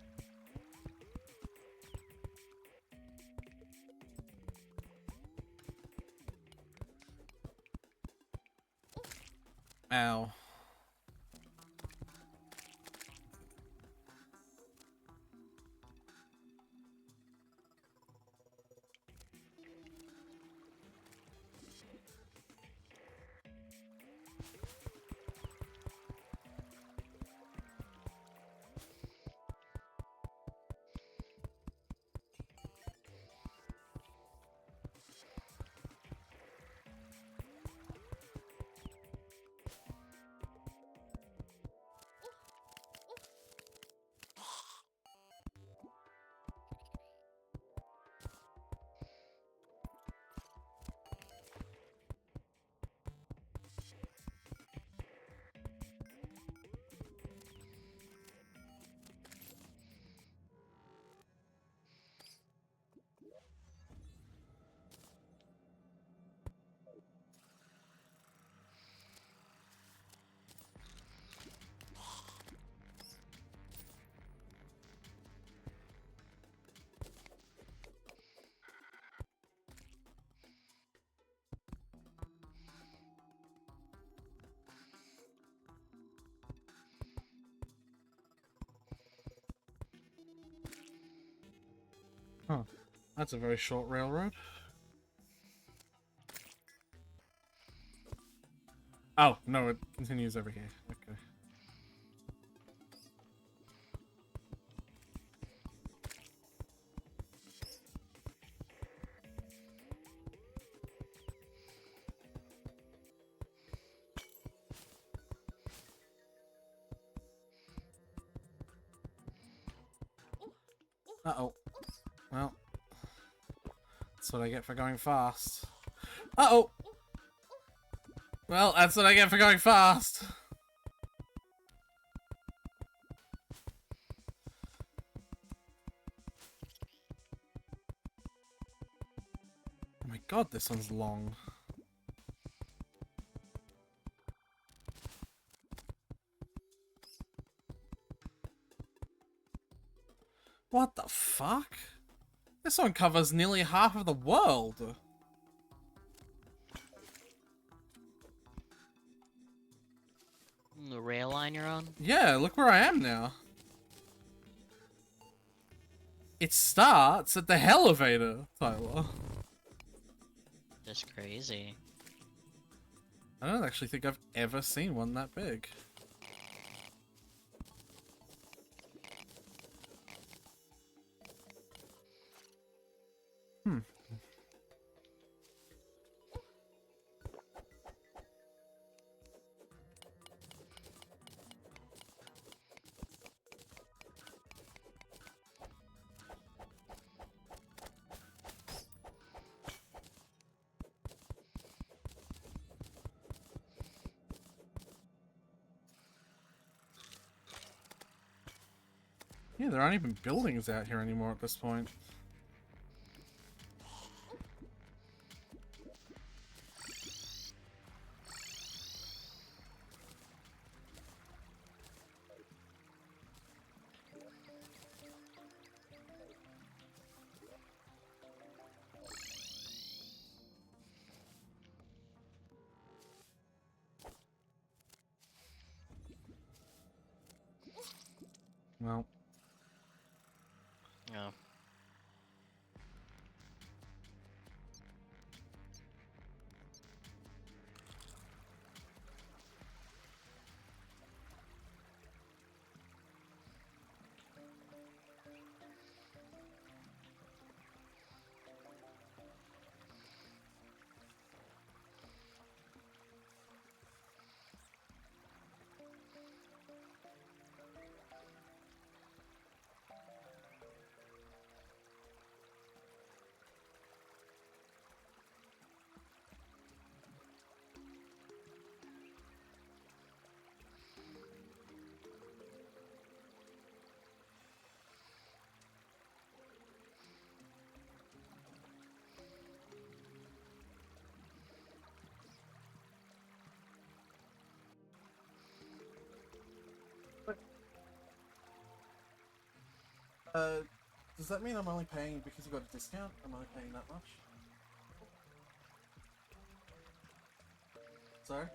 Ow. Huh. That's a very short railroad. Oh, no, it continues over here. Okay. Uh-oh. Well, that's what I get for going fast. Uh-oh! Well, that's what I get for going fast. Oh my god, this one's long. What the fuck? This one covers nearly half of the world. The rail line you're on? Yeah, look where I am now. It starts at the elevator, Tyler. That's crazy. I don't actually think I've ever seen one that big. Yeah, there aren't even buildings out here anymore at this point. Well, Oh. does that mean I'm only paying because you got a discount? I'm only paying that much? Sorry?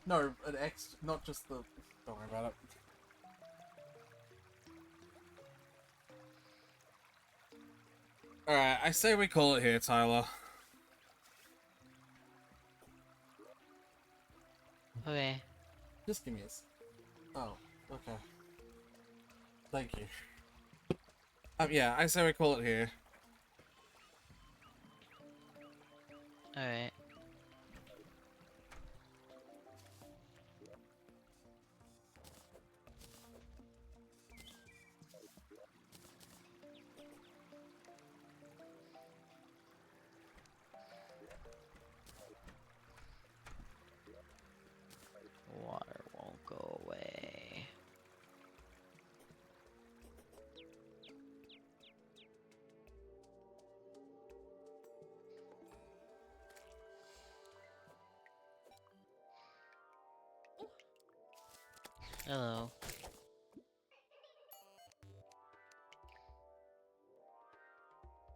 No, an X, not just the... Don't worry about it. Alright, I say we call it here, Tyler. Okay. Just give me a... Oh, okay. Thank you. Yeah, I say we call it here. Alright. Water won't go away. Hello.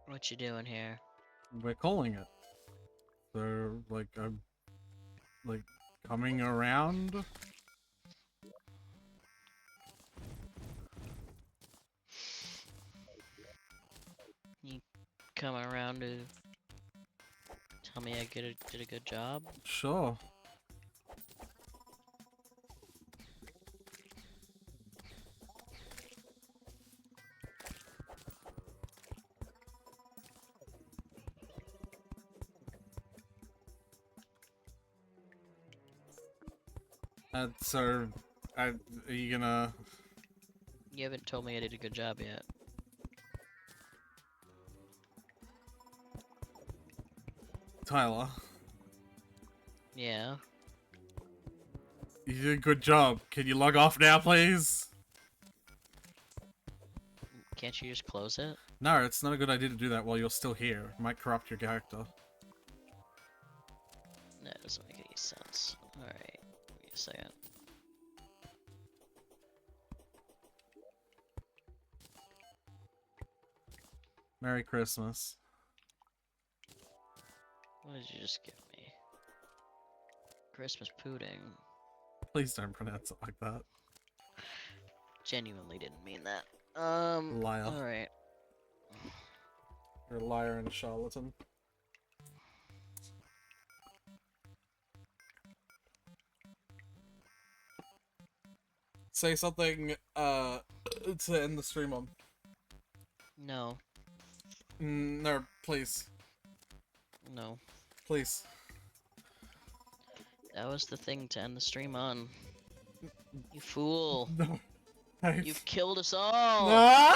What you doing here? We're calling it. So, like, I'm... Like, coming around? You coming around to tell me I did a good job? Sure. So, are you gonna... You haven't told me I did a good job yet. Tyler, Yeah. you did a good job. Can you log off now, please? Can't you just close it? No, it's not a good idea to do that while you're still here. It might corrupt your character. No, it doesn't make any sense. Alright. Give me a second. Merry Christmas. What did you just give me? Christmas pudding. Please don't pronounce it like that. Genuinely didn't mean that. Liar. Alright. You're a liar and a charlatan. Say something, to end the stream on. No. No, please. No. Please. That was the thing to end the stream on. You fool. No. You've killed us all! No!